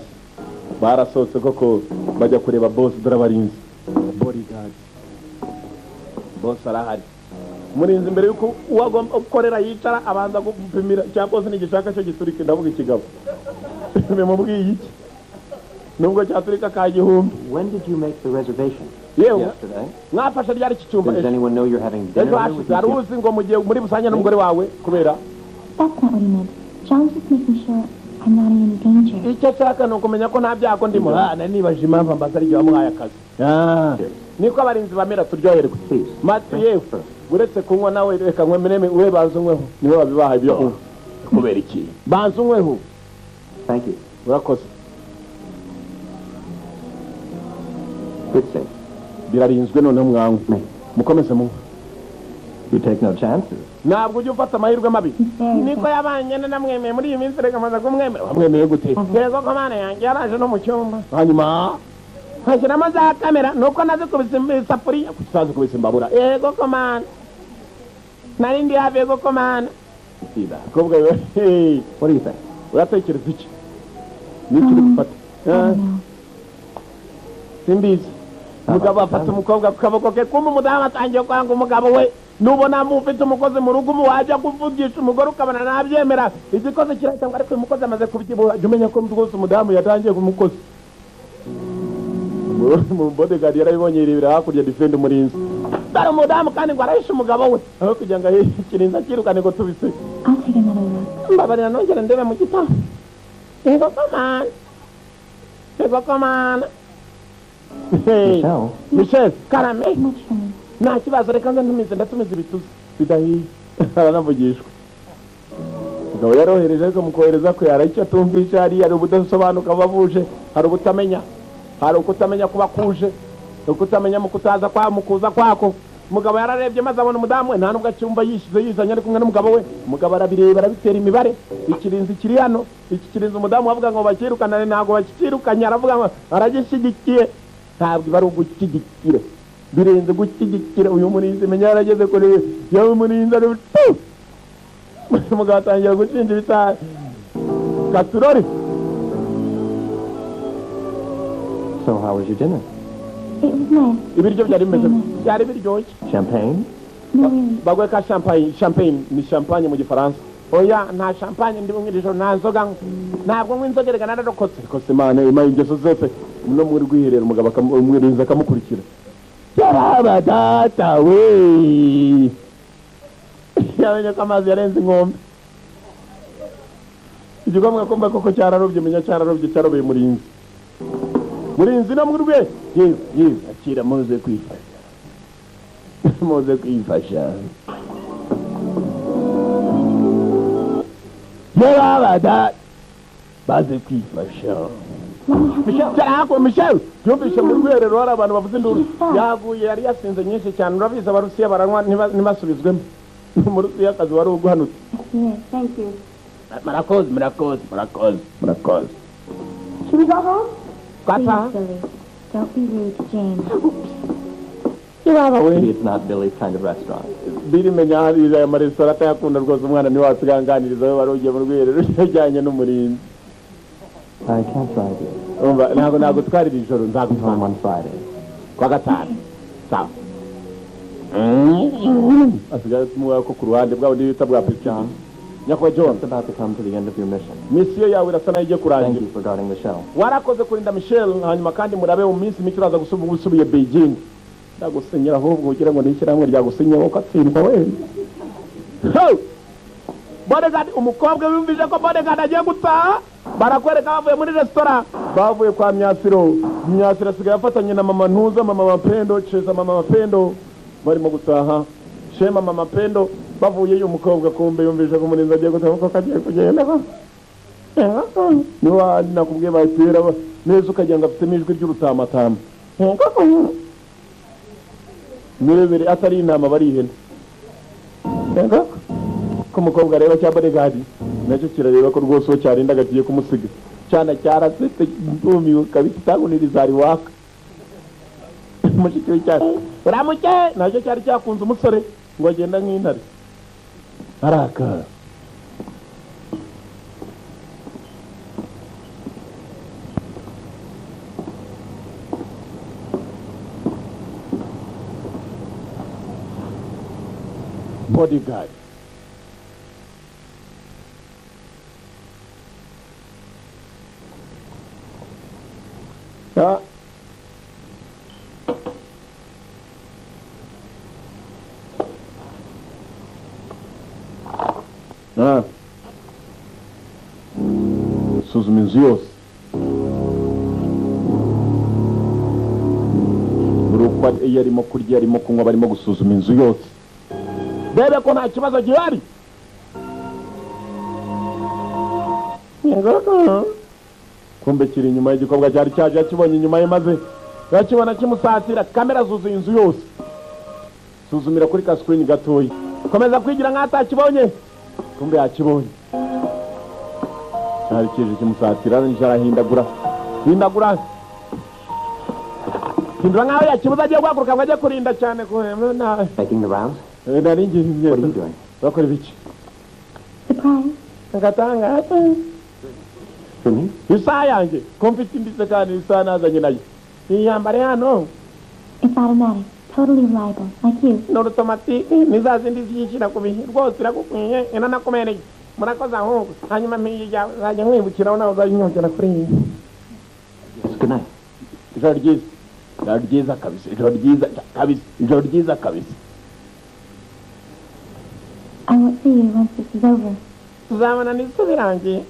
barasohotse koko bajya kureba boss durabarinzi bodyguard. Boss arahari. Murinzi mbere yuko uwagomba gukorera yicara abanza gupimira cyangwa se n'igishaka cyo giturika ndavuga ikigabo. Bimubwiye iki? Nubwo cyaturika ka gihumbi. When did you make the reservation? yewe Yesterday. mwafashe ryari iki cyumba Does anyone know you're having dinner ejo here with hashize hari you? uzi ngo mugiye muri busange n'umugore wawe kubera That's not what he meant. John's just making sure I'm not in any danger. icyo ashaka ni ukumenya ko nta byago ndimo nibaje impamvu ambaza igihe wamuhaye akazi niko abarinzi bamera turyoherwe Please. mati yewe uretse kunywa nawe reka nkwemereme we banza unyweho niwe wabibahaye ibyo kunywa kubera iki banza unyweho Thank you. urakoze Good thing. birarinzwe noneho mwanywe mukomeze munywe You take no chances. ntabwo ujya ufata amahirwe mabi niko yabanye namwemeye muri iyi minsi reka maze kumwemera wamwemeye gute yego ko mana yanjye yaraje no mu cyumba hanyuma hashyiramo za kamera nuko nazikubise isafuriya utazikubise imbabura yego ko mana nari ndi hafi yego ko mana kobwa we What do you think? uratekereza iki niki uri gufata simbizi umugabo afata umukobwa ku kaboko ke kumva umudamu atangiye kwanga umugabo we nubona ufite umukozi mu rugo wajya kuvugisha umugore ukabona ntabyemera igikoze kirahita ariko uyu mukozi amaze kubyibuha jya umenya ko rwose umudamu yatangiye ku mukozi mu bodyguard yarabibonye yirebera hakurya defend umurinzi dore umudamu kandi ngo arahishe umugabo we aho kugira ngo ikirinzi akirukane ngo tubise I'll take another look. mbabarira nongere ndebe mu gitabo yego komana yego komana Michelle. Michelle karame Too much for me. nta kibazo reka nze ntumize ndatumiza ibituzi bidahiye aranavugishwa umugabo yarohereje ariko mu kohereza kwe hari icyo atumvisha hari ubudasobanuka bavuje hari ubutamenya hari ukutamenya kuba kuje ukutamenya mu kutaza mu kuza kwako umugabo yararebye maze abona umudamu we nta nubwo acyumva yishyize yizanye ari kumwe n'umugabo we umugabo arabireba arabitera imibare ikirinzi kiri hano iki kirinzi umudamu avuga ngo bakirukane ntabwo bakikirukanye aravuga ngo aragishyigikiye ntabwo iba ari ugushyigikira birenze gushyigikira uyu murinzi menya yarageze kure yawe murinzi ari umugabo atangira gushinja ibitaha katurori. So how was your dinner? It was nice. ibiryo byari bimeze byari biryoshye Champagne? No, really. bagwe ka champagne ni champagne mu gifaransa oya nta champagne ndi bumwe ijoro nta nzoga ntabwo nywa inzoga reka nararokotse rwose imana imaye ingeso zose no muri rwiherera umugabo umwirinzi akamukurikira yaraba data we yamenye ko amazi yarenze inkombe igikomwa kumva koko cyararobye menya cyararobye cyarobeye murinzi no muri rwe yewe akira muze kwifasha muze kwifasha yarabada baze kwifasha Michelle yumvise mu rwerero hari abantu bavuze induru yaguye yari yasinze nyinshi cyane urabizi abarusiya baranywa ntibasubizwemo mu rusiya akazi wari uguhanutse Yes, thank you. murakoze Should we go home? kwata Please, Billy. Don't be rude to James. yaba we It's not Billy's kind of restaurant. biri menya hari aya maresitora atayakunda rwose umwana niwe wasiganganiriza we wari ugiye mu rwerero yajyanye n'umurinzi I can't drive you. umva ntabwo twarira ijoro I'm home nzagutwara on Friday. kwa gatanu sawa asigaye tumuha ko ku ruhande bwabo n'ibita bwa John nyakwa John Just about to come to the end of your mission. misiyo yawe irasa nayo igiye Thank kurangira you for guarding the shell. warakoze kurinda Michelle hanyuma kandi murabe mu minsi mike uraza gusubiye Beijing ndagusenyera ahubwo ugira ngo n'ishyirahamwe ryagusenyeho ko atsindwa wenda bodyguard umukobwa wumvise ko bodyguard agiye gutaha barakwereka bavuye muri resitora bavuye kwa Myasiro asigaye afatanye na mama Ntuza mama Mapendo Cheza mama Mapendo barimo gutaha Shema mama Mapendo bavuye uyu mukobwa kumbe yumvise ko umurinzi agiye gutaha ko kagiye kugenda niba nakubwiye bayitera neza ukagira ngo afite ijwi ry'urutamatama nirebere atari inama bari ihene ko umukobwa areba cya bodyguard nacyo kirareba ko rwose uwo cyarindaga agiye kumusiga cyane cyarasetse ndumiwe kabisa itaguniriza ari waka mushiki we cyane uramuke nacyo cyari cyakunze umusore ngo agenda nk'intare araka bodyguard suzuma inzu yose buri uko iyo arimo kurya arimo kunywa barimo gusuzuma inzu yose bebe ko nta kibazo gihari. Kumbe kiri inyuma y'igikobwa cyari cyaje yakibonye inyuma ye maze yakibona kimusatira. Kamera zuzuye inzu yose, suzumira kuri ka screen gatoya, komeza kwigira nk'atakibonye. Kumbe yakibonye cyari kije kimusatira n'ijara hindagura hindura nkaho yakibuza agiye guhaguruka ngo ajye kurinda cyane kuhema. Making the rounds? Nari ngiye. What are you doing? Bakora ibiki? Surprise. Ngatanga For me? isaha yanjye ko mfite inditse kandi isaha nazanye nayo iyambare hano. It's automatic. Totally reliable. Like you. No automatic nizazindi zishyira ku bihe rwose iragukwiye ina nakomereye murakoze ahubwo hanyuma mpiyijya zajya nkwibukiraho nawe uzanyongera kuri iyi. Yes, good night. Ijoro ryiza, ijoro ryiza kabisa, ijoro ryiza kabisa, ijoro ryiza kabisa. I won't see you once this is over. Tuzabona nizo birangiye.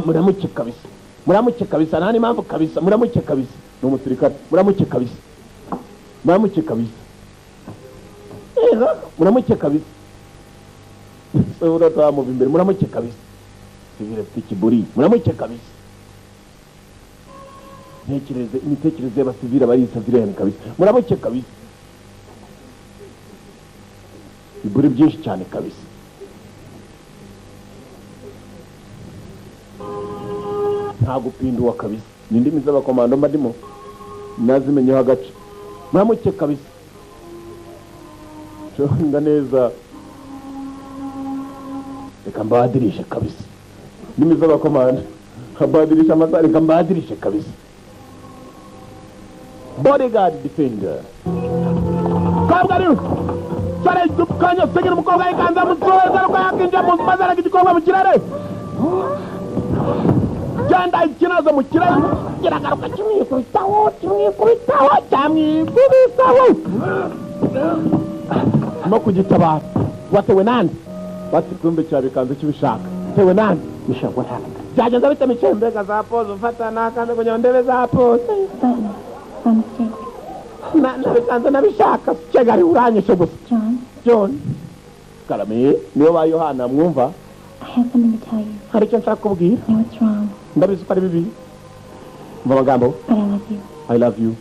Muramuke kabisa, muramuke kabisa, nta n'impamvu kabisa, muramuke kabisa. Ni umusirikare, muramuke kabisa, muramuke kabisa, muramuke kabisa. Sura twamuva imbere, muramuke kabisa. Sivire tikiburi, muramuke kabisa. Imitekerereze y'abasivire barisavire kabisa, muramuke kabisa. Iburi byinshi cyane kabisa. Nta gupinduwa kabisa. N'indimi z'abakomando mbadimo nazimenyeho agace. Muramuke kabisa. Chonga neza. Reka mbadirishe kabisa. Indimi z'abakomando mbadirisha amasari, reka mbadirishe kabisa. Bodyguard defender. Kabgari. Sare dukanya segera umukobwa yikanza mutoza ko yakinja mu mazara gikobwa mu kirare. Genda ikinazo mu kirare kiragaruka kimwikubitaho cyamwikubitaho. No kugitabara. Watewe nande? Bati kumbe cyabikanze kibishaka. Tewe nande? Michelle, what happened? Byagenze bite michembega za pose ufata nakande kunya ndebe za pose. Button. By mistake. Nabikanze nabishaka cyegari uranyeshe gusa. John. Karame, niyo ba Yohana mwumva? I have something to tell you. Hari icyo nshaka kubwira. I know it's wrong, Ndabizi ko ari bibi. Mbagambo. but I love you. I love you.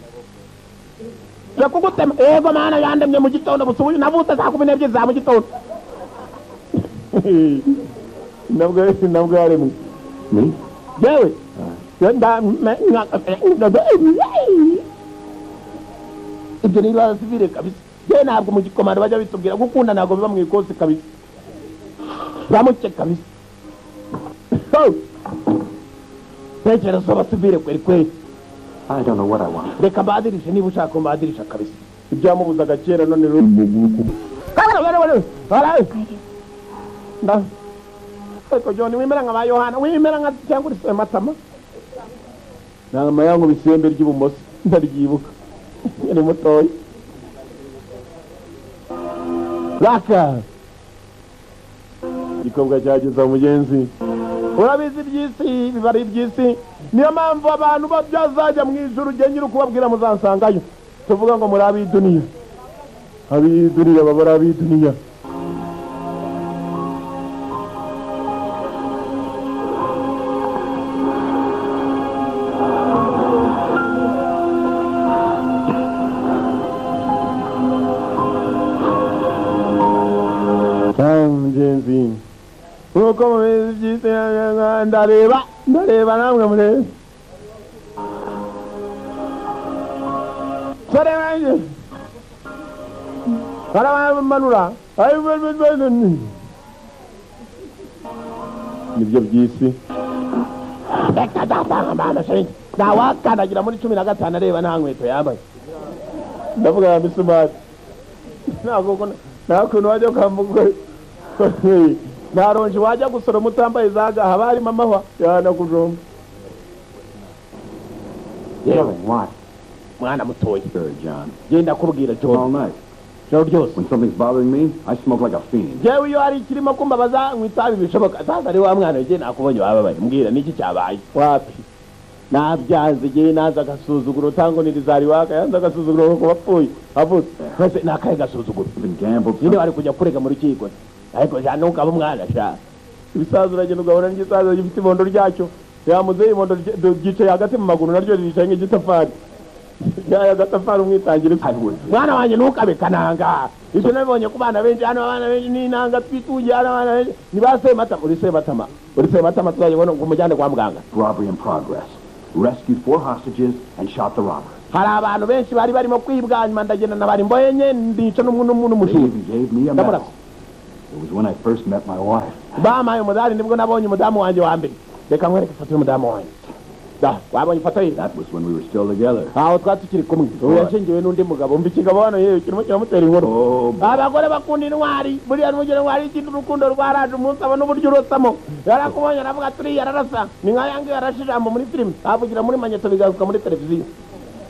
Yakugutema ego mana yandemye mu gitondo busubuye navutse saa 12 za mu gitondo. Nabwo yaremwe. Me? Yewe. Ibyo ni ibibazo sivire kabisa. Ye ntabwo mu gikomando bajya bitubwira gukunda ntabwo biba mu ikosi kabisa. Ramuke kabisa. Tekereza abasivire kweri kweri. I don't know what I want. Reka mbadirishe niba ushaka mbadirisha kabisa. Ibyamubuzaga kera none rubuguku. I do. Nda. Eko John wimera nka ba Yohana, wimera nka cyangwa uri matama. Nama yangu bisembe ry'ibumoso ndaryibuka. Ni mutoyi. Raka. Ikobwa cyageza umugenzi. Urabizi by'isi bibari by'isi. Niyo mpamvu abantu babyazajya mu ijuru gengira kubabwira muzansangayo. Tuvuga ngo muri abiduniya. Abiduniya babara abiduniya. Mugenzi. Uko mubizi by'isi ndareba namwe murebe. Sore wanjye. Baramanura. Nibyo by'isi. Reka datanga bana shenge. Nawakandagira muri 15 areba nta nkweto yambaye. Ndavuga ya misumari. Nakuntu wajya kwambuka. Naronje wajya gusora mutambaye zaga habari mamahwa yana kujomba. Yewe, what? Mwana mutoyi. Sure, John. Genda kubwira All John. night. When something's bothering me, I smoke like a fiend. jewe iyo hari ikirimo kumbabaza nk'itabi bishoboka sasa ari wa mwana je nakubonye wababaye mbwira niki cyabaye wapi nabyanze je naza gasuzuguro tango nirizari waka yanza gasuzuguro ko bapfuye avutse twese nakaye gasuzuguro nyine bari kujya kurega mu rukiko ariko jana ukaba umwana sha ibisazo uragenda ugabona n'igisazo gifite ibondo ryacyo yamuze ibondo gice hagati mu maguru naryo ricaye nk'igitafari ya gatafari umwitangira mwana wanjye ntukabe kananga ibyo nabonye ku bana benshi hano abana benshi n'inanga twituye hano abana benshi nibase matama uri se matama tuzayibona kumujyane kwa muganga. Robbery in progress. Rescued 4 hostages and shot the robber. hari abantu benshi bari barimo kwibwa nyuma ndagenda nabari mboyenye ndica n'umuntu mushuri. They gave me a medal. It was when I first met my wife. Bamaye umudari nibwo nabonye umudamu wanjye wa mbere reka nkwereke ifoto y'umudamu wanjye wabonye ifoto ye. That was when we were still together. aho twatukiri kumwe ubu yashingiwe n'undi mugabo mbi kigabo hano yewe kirimo kiramutera inkuru. abagore bakunda intwari buriya n'umugore wari ikintu urukundo rwaraje umunsi abona uburyo urosamo yarakubonye aravuga turi yararasa ni nka yange yarashijambo muri filime avugira muri manyeto bigaruka muri televiziyo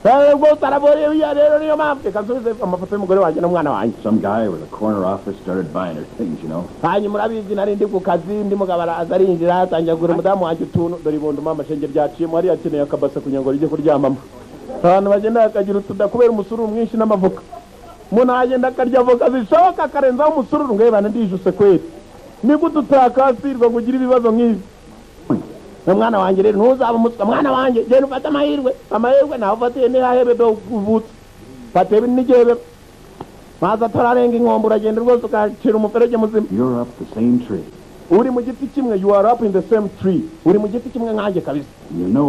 ubwo utaraboriye wiya rero niyo mpamvu reka nsubize amafoto y'umugore wanjye n'umwana wanjye. Some guy with a corner office started buying her things, you know. hanyuma murabizi nari ndi ku kazi ndi mugabo araza arinjira atangira kugura umudamu wanjye utuntu dore ibondo mama shenge ryaciyemo hariya akeneye akabasa kugira ngo rijye kuryamamo. abantu bagenda bakagira utuda kubera umusururu mwinshi n'amavuka umuntu agenda akarya avoka zishoboka akarenzaho umusururu ngo yebana ndijuse kweri nigute utakasirwa ngo ugire ibibazo nk'ibi. mwana wanjye rero ntuzaba umuswa mwana wanjye genda ufate amahirwe nawe ufatiye n'ihahebe do uvutse fatebe n'igihebe maze atararenga inkombe uragenda rwose ukacira umuferege muzima. You're up the same tree. uri mu giti kimwe, you are up in the same tree. uri mu giti kimwe nkanjye kabisa.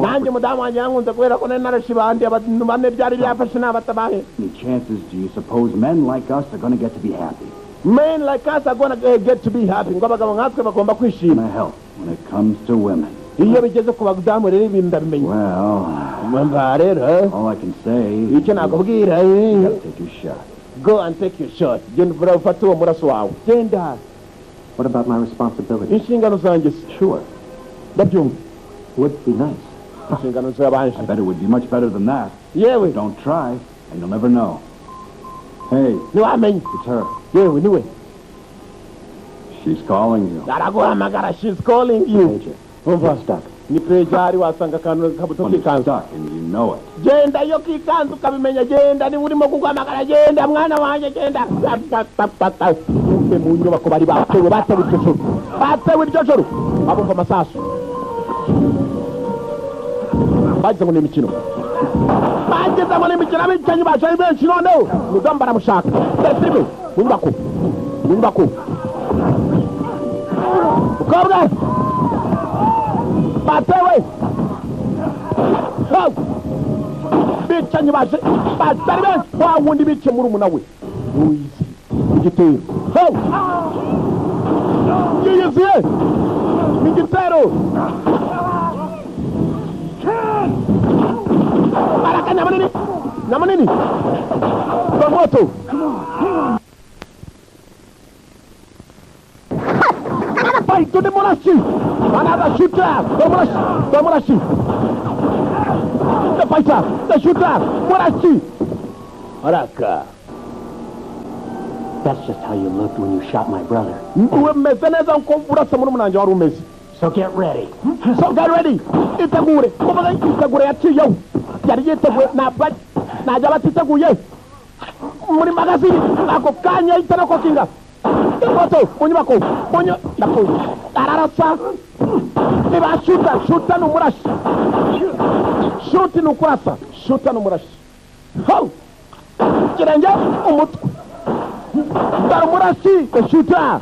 nanjye mudamu wanjye yankunze kubera ko nari narashiba ahandi abantu bane byari byafashe n'abatabahe. Any chances do you suppose men like us are going to get to be happy? Men like us are going to get to be happy. ngo abagabo nkatwe bagomba kwishima. My help when it comes to women. iyo bigeze ku badamu rero ibintu ndabimenya. Well, rero all I can say icyo nakubwira you gotta take your shot. Go and take your shot. genda ufate uwo muraso wawe genda. What about my responsibility? inshingano zanjye Sure. ndabyumva. Would be nice. inshingano z'abanje. I bet it would be much better than that. yewe Don't try and you'll never know. Hey, ntiwamenye. it's her. yewe niwe She's calling you. araguhamagara. she's calling you. You're stuck. ni prejari wasanga akantu kabuto When it's kikanzu. stuck and you know it. genda iyo kikanzu ukabimenya genda niba urimo kuguhamagara genda mwana wanjye genda. umve mu nyubako bari batewe iryo joro abumva amasasu bagize ngo ni imikino abicanyi bacaye benshi noneho umudamu baramushaka filime mu nyubako mukobwa batewe bicanyi batari benshi wa wundi bice muri umuna we uyizi igitero yiyiziye igitero baraka nyamunini kwa moto fight de Morashi another shooter the Morashi the fighter the shooter Morashi Araka. That's just how you looked when you shot my brother. So get ready. Itegure yaciyeho yari yiteguye najya batiteguye muri magazine ako kanya itana kokinga imoto mu nyubako ndapfuye ararasa niba shuta n'umurashi shuti n'ukurasa shuta n'umurashi kirenge umutwe darumurashi shuta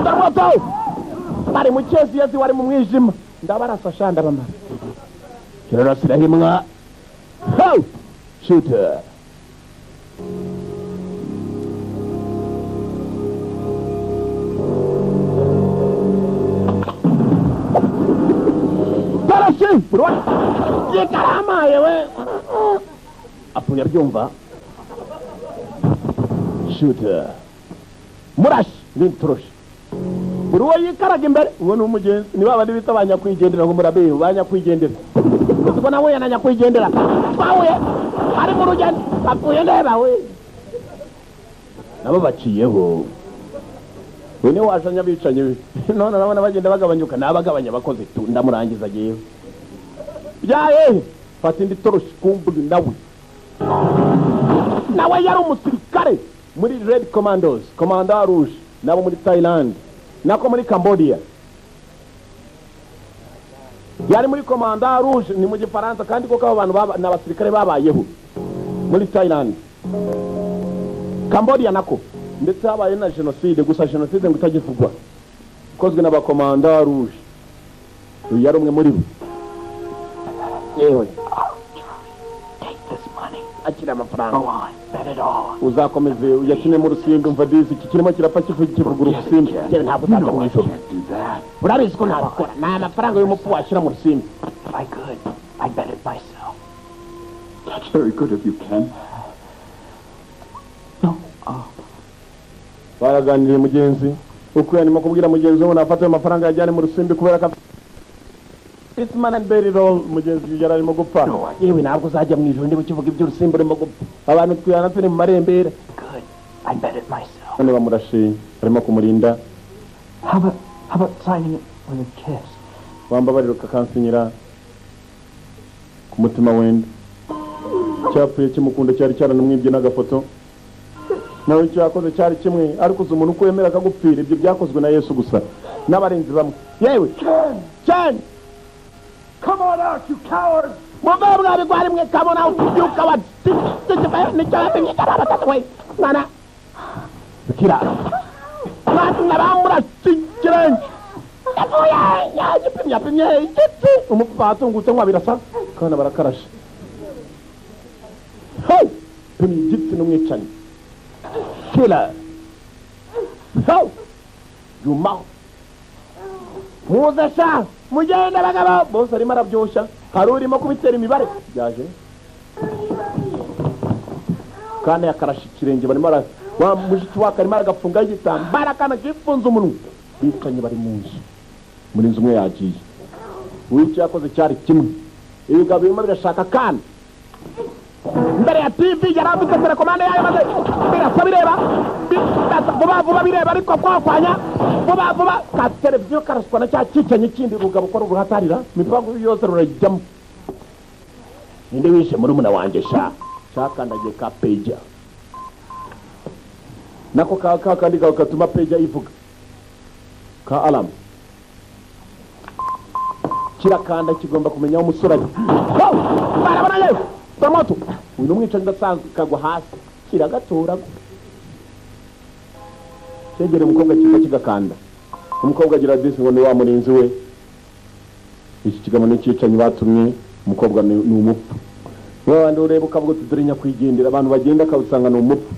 darmoto bari mu cyezi wari mu mwijima ndabarasa shanda bamara kirarasira himwa shooter Tarashi bro yekarama yewe apo yabyumva shooter murashi n'intoroshi buri uwo yikaraga imbere uwo ni umugenzi ni babandi bita banyakwigendera ngo murabeho banyakwigendera kuko nawe yananyakwigendera twahuye ari mu rugendo apfuye ndeba we nabo baciyeho we ni washanya bicanye none nabona bagenda bagabanyuka nabagabanya bakoze tu ndamurangiza giye byaye fata indi toroshi kumbuga nawe yari umusirikare muri Red Commandos Commando Rouge nabo muri Thailand nako muri Cambodia yari muri Commando Rouge ni mu Gifaransa kandi koko abantu n'abasirikare babayeho muri Thailand Cambodia nako ndetse habaye na genocide gusa genocide ngo itagivugwa kozwe n'aba Commando Rouge yari umwe muri bo yewe akira amafaranga uzakomeze uyakine mu rusimbi umva dizi iki kirimo kirapfa kivugura urusimbi yewe ntabwo utaza mu ijoro urabizi ko ntabikora ni amafaranga y'umupfu washyira mu rusimbi I could. I bet it myself. That's very good if you can. No. baraganiriye mugenzi uko yanimo kubwira mugenzi we nafata amafaranga yajyane mu rusimbi kubera ko It's man and berry roll mugenzi yararimo gupfa yewe ntabwo uzajya mu ijoro ndibuka kivuga ibyo rusimbi urimo gupfa abantu twiyana turi mu marembera Good. I bet it myself. none bamurashe arimo kumurinda How about signing it with a kiss? wambabarira ukakansinyira ku mutima wenda cyapfuye kimukunda cyari cyaranamwibye n'agafoto nawe cyakoze cyari kimwe ariko uzi umuntu uko yemera akagupfira ibyo byakozwe na Yesu gusa n'abarinzi bamwe yewe Ken come on out you coward mugabo bwawe gwari mwe come on out you coward ni cyabe ni karaba tatwe nana kira nana bamura sikirenge ya yapimye umupfato ngutse nk'abirasa kana barakarashe hey tuni gitsi n'umwicanye killer how you mouth muzasha mugende bagabo bose arimo arabyosha hari urimo kubitera imibare byaje kana yakarashe ikirenge barimo wa mushiki waka arimo aragafunga igitambara kana gifunze umunwa bicanye bari mu nzu muri nzu umwe yagiye wiki yakoze cyari kimwe ibigabo birimo birashaka kana mbere ya TV yarambitse telekomande yayo maze birasa bireba vuba bireba ariko kwakwanya vuba ka televiziyo karaswa na cya kicanye kindi rugabo ko ruhatarira mipango yose rurajyamo ninde wishe muri muna wanje shakandagiye ka page nako kandi katuma page ivuga ka alarm kirakanda kigomba kumenya umusore barabona yewe tomato uyu mwicanyi ndasanzwe kagwa hasi kiragatora cyegere umukobwa kigakanda umukobwa agira disi ngo ni wa murinzi we iki kigamo n'icicanye batumye umukobwa ni umupfu wabandi ureba ukavuga tudore nyakwigendera abantu bagenda akawusanga ni umupfu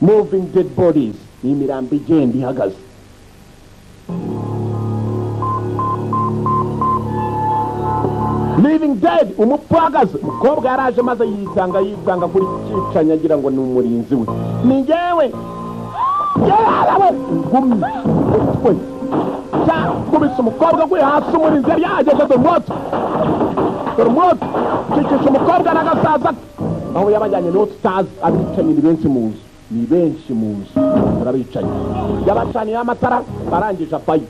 moving dead bodies ni imirambo igenda ihagaze living dead umupfagaze umukobwa yaraje maze yitanga kuri cicanye agira ngo ni umurinzi we ni jewe yarawe gumwe kubisa umukobwa gwe hasi umurinzi yari yageze dormoto cicise umukobwa n'agasaza aho yabajyanye no tutazi abicanye ni benshi mu nzu barabicanye yabacaniye amatara barangije apayi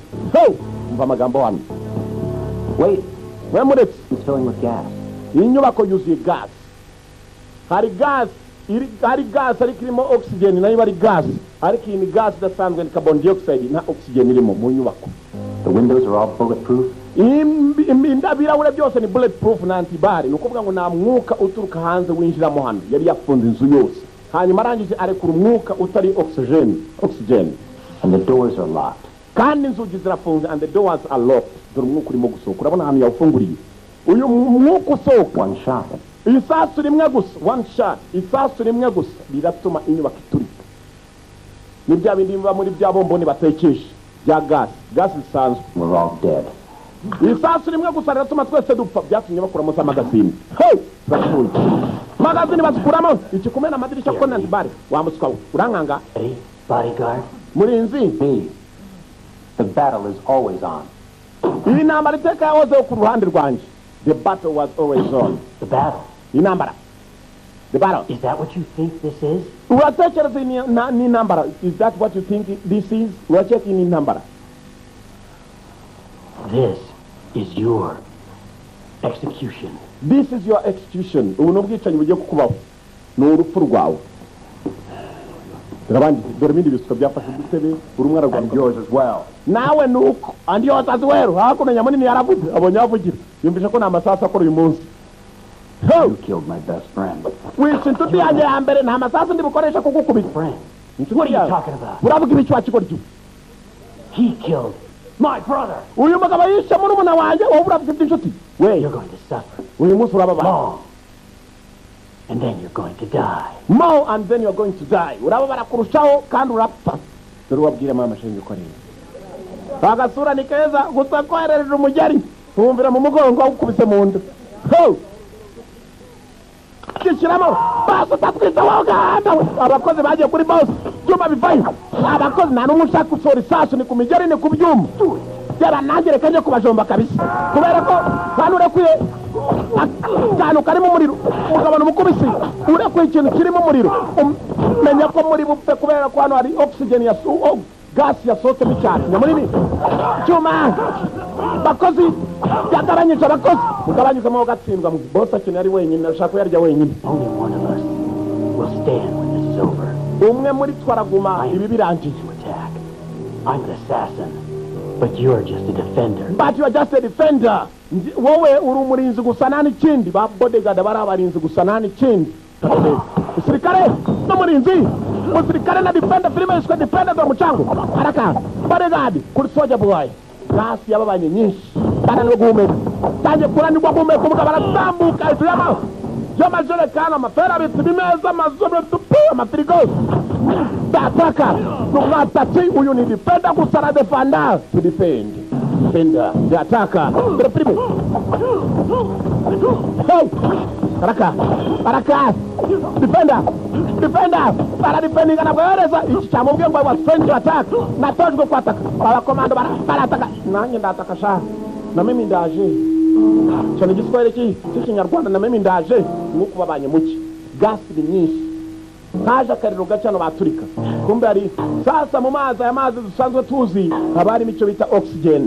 umva amagambo hano Wait. Wemuretse It's filling with gas. inyubako yuzuye gas hari gas ariko irimo oxygen nayo bari gas ariko iyi ni gas idasanzwe ni carbon dioxide na oxygen irimo mu nyubako The windows are all bulletproof. ibirahure byose ni bulletproof na antibari ni ukuvuga ngo nta mwuka uturuka hanze winjiramo hano yari yafunze inzu yose hanyuma arangije arekura umwuka utari oxygen And the doors are locked. kandi inzugi zirafunze and the doors are locked dore umwuka urimo gusohoka urabona ahantu yawufunguriye uyu mwuka usohoka One shot. isasu rimwe gusa biratuma inyubako iturika ni bya bindi biba muri bya bomboni batekesha bya gas zisanzwe We're all dead. isasu rimwe gusa riratuma twese dupfa byatumye bakuramo za magazine magazine bazikuramo ikikumena amadirishya ko nanti bare wamuswa urankanga Ready, bodyguard? murinzi Me. The battle is always on. iyi ntambara iteka yahozeho ku ruhande rwanjye the battle was always on The battle. intambara The battle. Is that what you think this is? uratekereza ni intambara? Is that what you think this is? Urakeka ni intambara? This is your execution. This is your execution. Ubu ni ubwicanyi bugiye kukubaho. Ni urupfu rwawe. Dore ibindi bisuka byafashe udutebe buri umwe aragwa. And yours as well. Nawe nuko and yours as well. Hakuno Nyamunini yaravuze abonye avugira. Yumvisha ko nta masasu akora uyu munsi. You killed my best friend. Wishe inshuti yanjye ya mbere nta masasu ndi bukoresha kugukubita. Friend, What are you talking about? Uravuga ibiki wakigoryo? He killed my brother. Uyu mugabo yishe murumuna wanjye wowe uravuga iby'inshuti. You're going to suffer Uyu munsi urababara. long, and then you're going to die. More and then you're going to die. Urababara kurushaho kandi urapfa. Dore wabwire mama shenge ko rero. Agasura ni keza gusa koherereje umugeri. Tumvira mu mugongo awukubise mu nda. Ho! Kishiramo basi tatwita woganda abakozi bagiye kuri boss cyuma bivayo abakozi nta n'umwe ushaka gusora isasu ni ku migeri ni ku byuma yaba nangere kanje kubajomba kabisa kubera ko hano urekuye akantu karimo umuriro ukabona umukubisi urekuye ikintu kirimo umuriro menya ko muri bupfe kubera ko hano hari oxygen ya gas yasohotsemo cyane Nyamunini cyuma bakozi yagabanyije abakozi mugabanyizemo gatsindwa mu boss akeneye ari wenyine ashaka yarya wenyine. Only one of us will stand when this is over. Umwe muri twaraguma ibi birangiye. Attack. I'm an assassin, but you're just a defender. But you are just a defender. Wowe uri umurinzi gusa nani kindi ba bodyguard bari abarinzi gusa nani kindi. Usirikare n'umurinzi musirikare na defender filime yiswe defender do mucango haraka bodyguard kuri soldier boy gasi yababanye nyinshi bananiwe guhumeka tangiye kuranirwa guhumeka umugabo aratambuka ituyama y'amajerekani amafera abitse bimeza amazobe dupu amafirigo dataka numwatati uyu ni defender gusa na defender to defend defender dataka dore filime hey haraka haraka defender para defending na bwereza iki cyamubwiye ngo was trying to attack natojwe kwataka abakomando barataka nanjye ndataka sha na mimi ndaje cyane giswahili cy'ikinyarwanda na mimi ndaje nuko babanye muki gas ni nyinshi kaje akariro gacano baturika kumbe ari sasa mu mazi aya mazi dusanzwe tuzi habari mico bita oxygen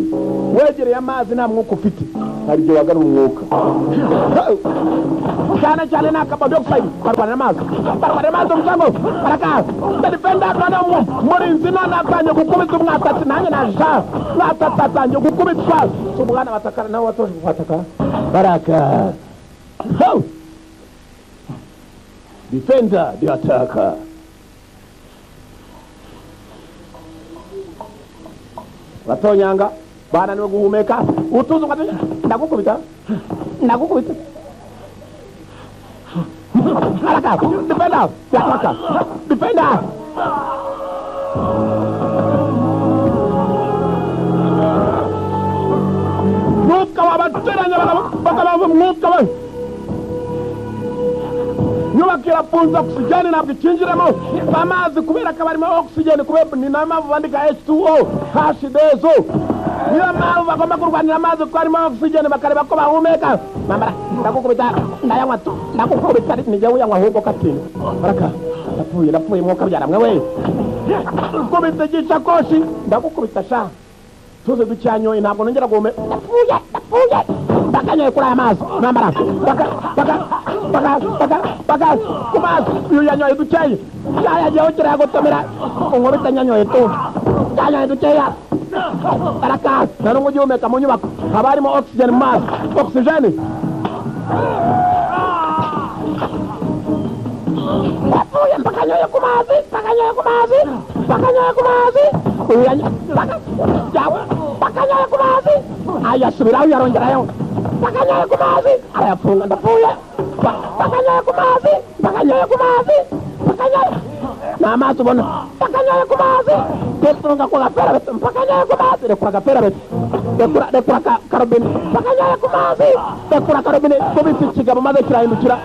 wegereye amazi nta mwuka ufite hari byo wagana umwuka cyane na carbon dioxide barwana amazi umusango baraka defender kana murinzi none akanye gukubita umwatsi nanjye naja mwatatanye gukubitwa subwana batakana nawe watoje gufataka baraka defender the attacker. Batonyanga bananiwe guhumeka utuzu ndagukubita haraka defender yataka defender mwuka wabateranya bakaba mwuka we nyubakira punza oxygen nabwo ikinjiramo amazi kubera ko barimo oxygen kubera ni nama bandika H2O H2O niyo mpamvu bagomba kurwanira amazi ko harimo oxygen bakareba ko bahumeka mambara ndagukubita ndayanywa ndagukubita nijye uyanywa ahubwo katini baraka ndapfuye mwuka byaramwe we kubita gicakoshi ndagukubita sha tuze ducyanyoye ntabwo nongera guhumeka ndapfuye bakanyoye kuri aya mazi mambara baka kumazi uyu yanyoye dukeye yagiyeho kiragotomera unkubita nyanyoye tu yanyoye dukeya baraka nari umugihumeka mu nyubako haba harimo oxygen mu mazi oxygen yapfuye bakanyoye ku mazi uyu yanyoye bakanyoye ku mazi ayasubiraho yarongerayo bakanyoye ku mazi arayafunga ndapfuye bakanyoye ku mazi n'amazi ubona bakanyoye ku mazi tetunga ku gapera beto bakanyoye ku mazi rekura agapera beto rekura karobine bakanyoye ku mazi rekura karobine kubita ikigabo maze kirahindukira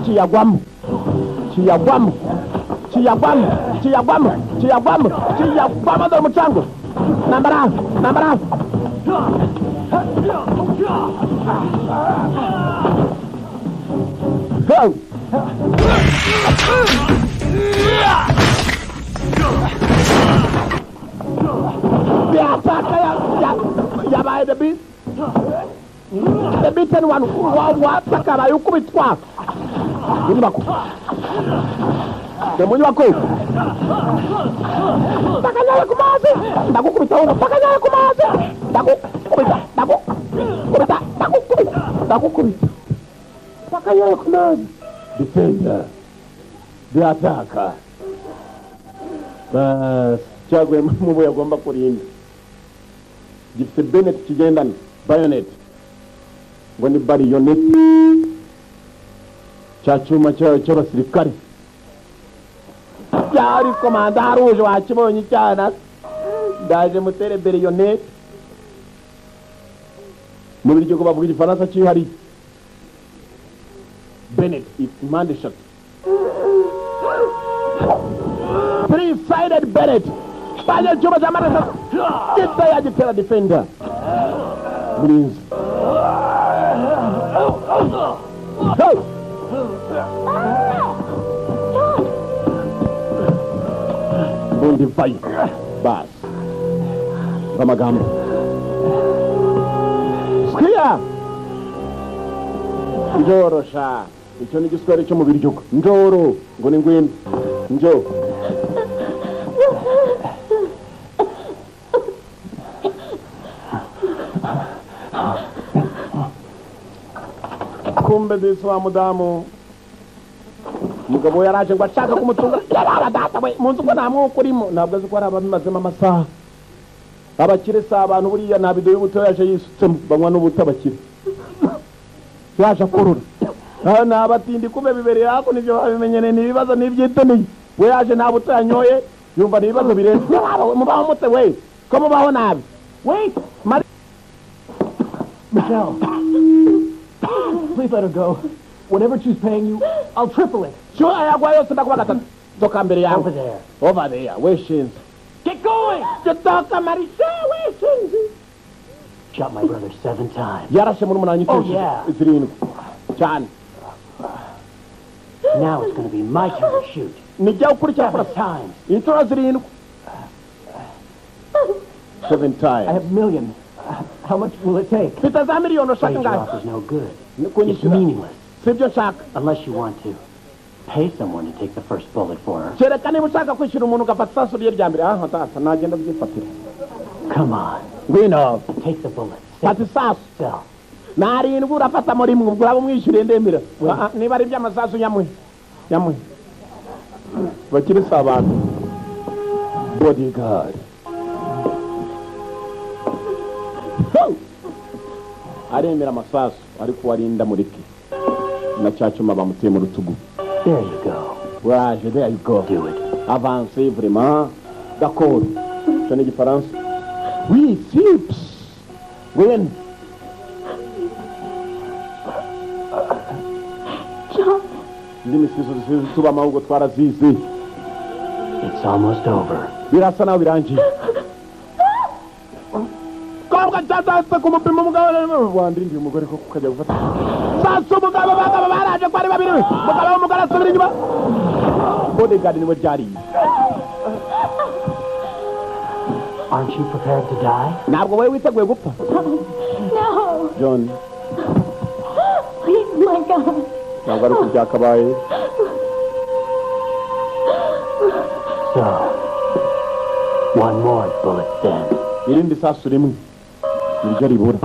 kiyagwamo dore umucango nambara yabaye the beast the beaten one watakara yukubitwa inyubako munyubako takanyaye ku mazi ndagukubita wowe takanyaye ku mazi ndagukubita takanyaye ku mazi defender the attacker bas cyagwe mu bo yagomba kurinda gifite Bennett kigendana bayonet ngo ni bayonet cyacuma cy'abasirikare cyari komanda rouge wakibonye cyana ndaje mutere bayonet mu biryo ko bavuga igifaransa cyihari Bennett impande eshatu three-sided Bennett baje cyuma cy'amarasa gitera defender please bundi vai bas bamagambo skia njoro sha icyo ni igiswahili cyo mu biryo njoro ngo ni ngwino njo kumbe disi wa mudamu umugabo yaraje ngo ashaka kumutunga data we munzu ko nta mwuka urimo ntabwo azi ko ari abamazemo amasaha abakire si abantu buriya nta bido y'ubuto yaje yisutsemo banywa n'ubuto abakire yaje akurura ni abatindi kumbe bibereye hako nibyo babimenyene n'ibibazo n'ibyitoniye we yaje nta buto yanyoye yumva n'ibibazo birenze mubaho mute we ko mubaho nabi Wait! Michelle, please let her go. Whatever she's paying you, I'll triple it. Sure, ayagwa yose ndakuba gatatu. Toka mbere yawe. Over there. Over there. Weshinze. Get going! Toka Marisha, weshinze. Shot my brother 7 times. Yarashe muri munanyi Oh, yeah. Zirindwi. Cyane. Now it's going to be my turn to shoot. Nijya ukurikira 7 times. Inshuro zirindwi. 7 times. I have a million. How much will it take? Pita za miliyoni ushaka Trade you ngahe? off is no good. It's Kunyishyura. meaningless. Sibyo nshaka. Unless you want to pay someone to take the first bullet for her. Kereka niba ushaka kwishyura umuntu ugafata isasu rye rya mbere. Aha tata nagenda byifatira. Come on. Ngwino. Take the bullet. Fata isasu. Sell. Narindwi urafata muri mwe ubwo abo mwishyuriye ndemera. Niba ari iby'amasasu nyamwe. Bakiri si abantu. Bodyguard. Aremera amasasu ariko warinda mureke na cyacuma bamuteye mu rutugu. There you go. Waje, there you go. Do it. Avancez vraiment. D'accord. Ce n'est différence. Oui, Philips. Gwen. John. Ndimisizo tuba mahubwo twarazize. It's almost over. Birasa nawe birangiye. Kobwa cyatse kumupima umugabo wandindi umugore ko kujya gufata. Sasa umugabo bagabo baraje kwari babiri. Umugabo umugore asubira inyuma. Bodyguard niwe byari. Aren't you prepared to die? Ntabwo wowe witeguye gupfa. No. John. Please, my God. Ntabwo ari kubyakabaye. So, one more bullet then. Irindi sasu rimwe. Niryo ribura.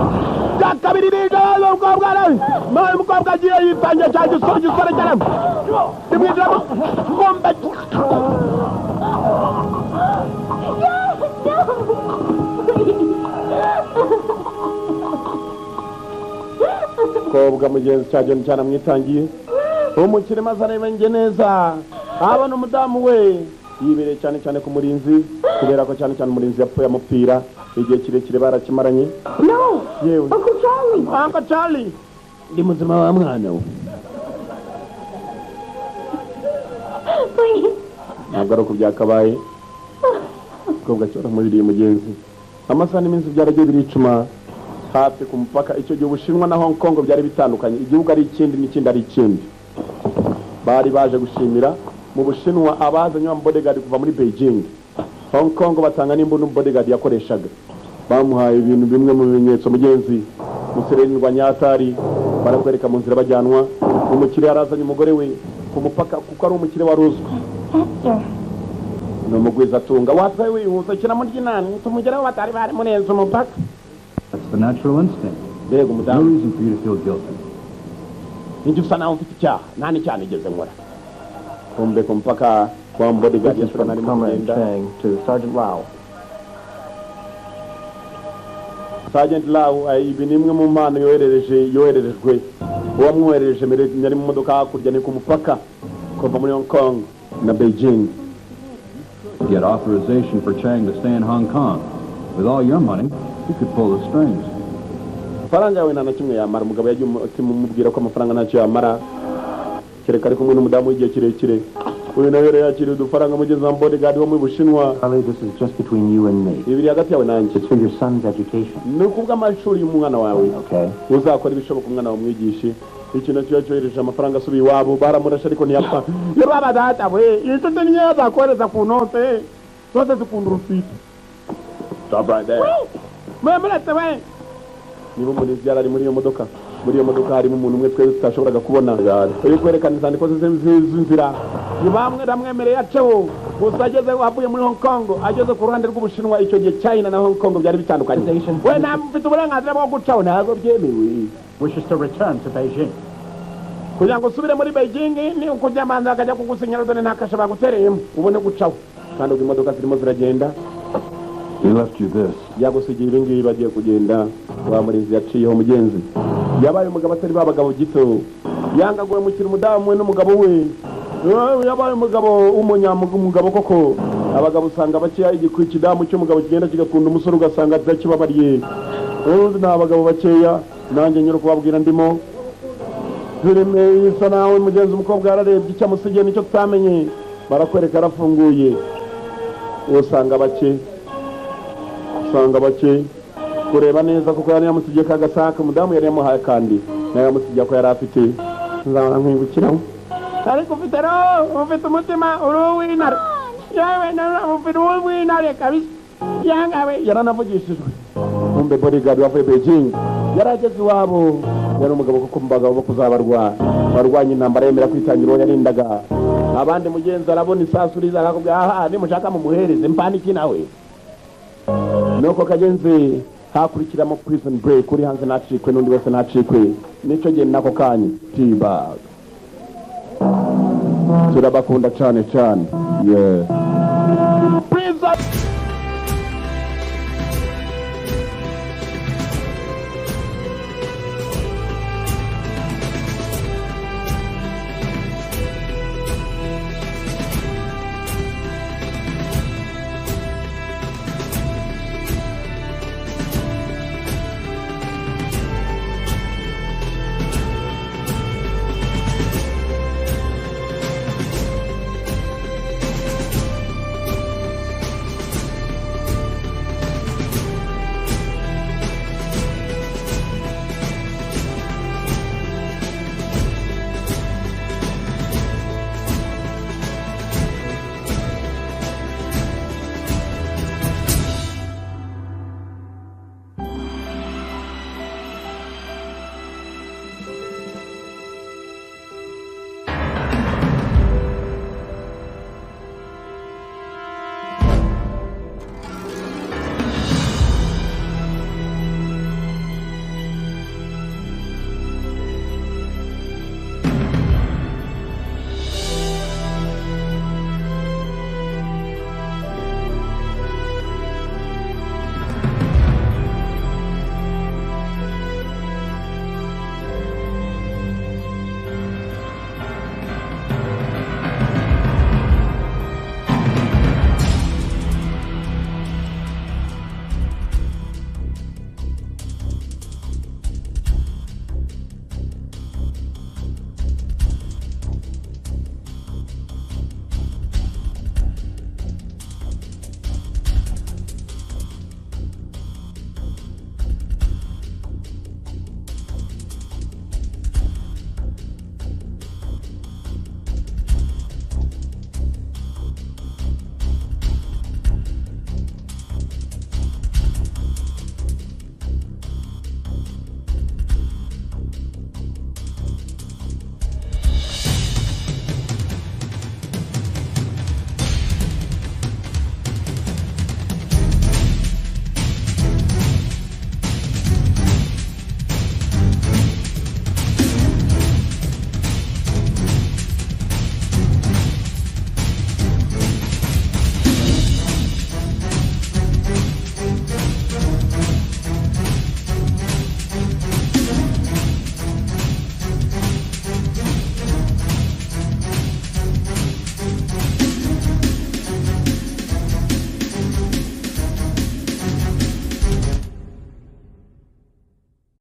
Kabiri bigaza umukobwa nawe. Mawe umukobwa agiye yitangiye cyane gisore cyane. Dimwinjiramo. Ngombe. Kobwa mugenzi cyane cyane amwitangiye. Umukire maze arebe neza. Abana umudamu we yibereye cyane cyane ku murinzi kubera ko cyane cyane umurinzi yapfuye amupira igihe kirekire barakimaranye. No. Yewe. Uncle Charlie. Uncle Charlie. Ndi muzima wa mwana we. Please. Ntabwo ari uko byakabaye. Kobwa cyora muri mugenzi. Amasaha n'iminsi byaragiye biricuma hafi ku mupaka icyo gihe Ubushinwa na Hong Kong byari bitandukanye. Igihugu ari ikindi n'ikindi ari ikindi. bari baje gushimira mu Bushinwa abazanye wa bodyguard kuva muri Beijing. Hong Kong batanga n'imbunda bodyguard yakoreshaga, bamuhaye ibintu bimwe mu bimenyetso mugenzi muserendwa nyatari, barakwereka mu nzira bajyanwa. Umukire yarazanye umugore we ku mupaka kuko ari umukire wa ruswa. No mugwiza tunga watwaye wihuza kina muri ginani tumugeraho batari bari munenza umupaka. That's the natural instinct. Bego No mudamu, reason for you to feel guilty. nijye usa naho mfite icyaha, nta n'icyaha nigeze nkora. Kumbe ku mpaka kwa bodyguard This is from Comrade Chang to Sergeant Lau. Sergeant Lau, ibi nimwe mu mpano yohererejwe uwamwoherereje mbere yari mu modoka hakurya ni ku mupaka kuva muri Hong Kong na Beijing. To get authorization for Chang to stay in Hong Kong. With all your money, you could pull the strings. Faranga yawe nta na kimwe yamara. Umugabo yagiye umubwira ko amafaranga ntacyo yamara kereka ari kumwe n'umudamu w'igihe kirekire. Uyu nawe rero yakiriye udufaranga mugeze wa bodyguard wo mu Bushinwa. Charlie, this is just between you and me. Ibiri hagati yawe nanjye. It's for your son's education. Ni kubw'amashuri y'umwana wawe. Okay. Uzakora ibishoboka umwana wawe umwigishe. Ikintu cyo cyohereje amafaranga asubiye iwabo baramurasha ariko ntiyapfa. Yo baba data we inshuti niyo zakoreza ku note zose zikunda urufite. Stop right there. Mwemuretse we. Niba umuntu yari ari muri iyo modoka, muri iyo modoka harimo umuntu umwe twese tutashoboraga kubona. Uyu kwerekana izandiko z'inzira bamwe ramwemereye aceho gusa ageze avuye muri Hong Kong ageze ku ruhande rw'Ubushinwa. Icyo gihe China na Hong Kong byari bitandukanye. We nta mfite uburenganzira bwo gucaho, ntabwo byemewe. Wishes to return to Beijing. Kugira ngo usubire muri Beijing ni ukujya manza akajya kugusinyira dore ntakasha bagutereyemo ubone gucaho, kandi ubwo imodoka zirimo ziragenda. He left you this. Yagusigiye ibi ngibi bagiye kugenda. Wa murinzi yaciyeho mugenzi, yabaye umugabo atari babagabo gito, yangaguye mukira umudamu we n'umugabo we. Yabaye umugabo umugabo koko. Abagabo usanga bakeya, ikidamu cy'umugabo kigenda kigakunda umusore ugasanga kibabariye. Ni abagabo bakeya, nanjye nyura kubabwira ndimo. Filime isa nawe mugenzi, umukobwa yararebye icyo amusigiye nicyo tutamenye, barakwereka arafunguye. Usanga bake kureba neza kuko yari yamusigiye kagasaka, umudamu yari yamuhaye kandi nawe yamusigiye ko yari afite. Nzabona nkwibukiraho ariko ufite umutima uruwinare yewe ufite uruwinare kabisa. Yangawe yaranavugishijwe. Kumbe bodyguard wavuye Beijing yarageze iwabo, yari umugabo kuko mbaga bo kuzabarwa barwanya intambara yemera kwitangira uwo yarindaga abandi. Mugenzi arabona isasu riza akakubwira aha nimushaka mumuhereze mpaniki nawe. Nuko kagenzi hakurikira mu prison break uri hanze nacikwe n'undi wese nacikwe. Nico gihe nako kanya T-Bag turabakunda cyane. Yeah. Prison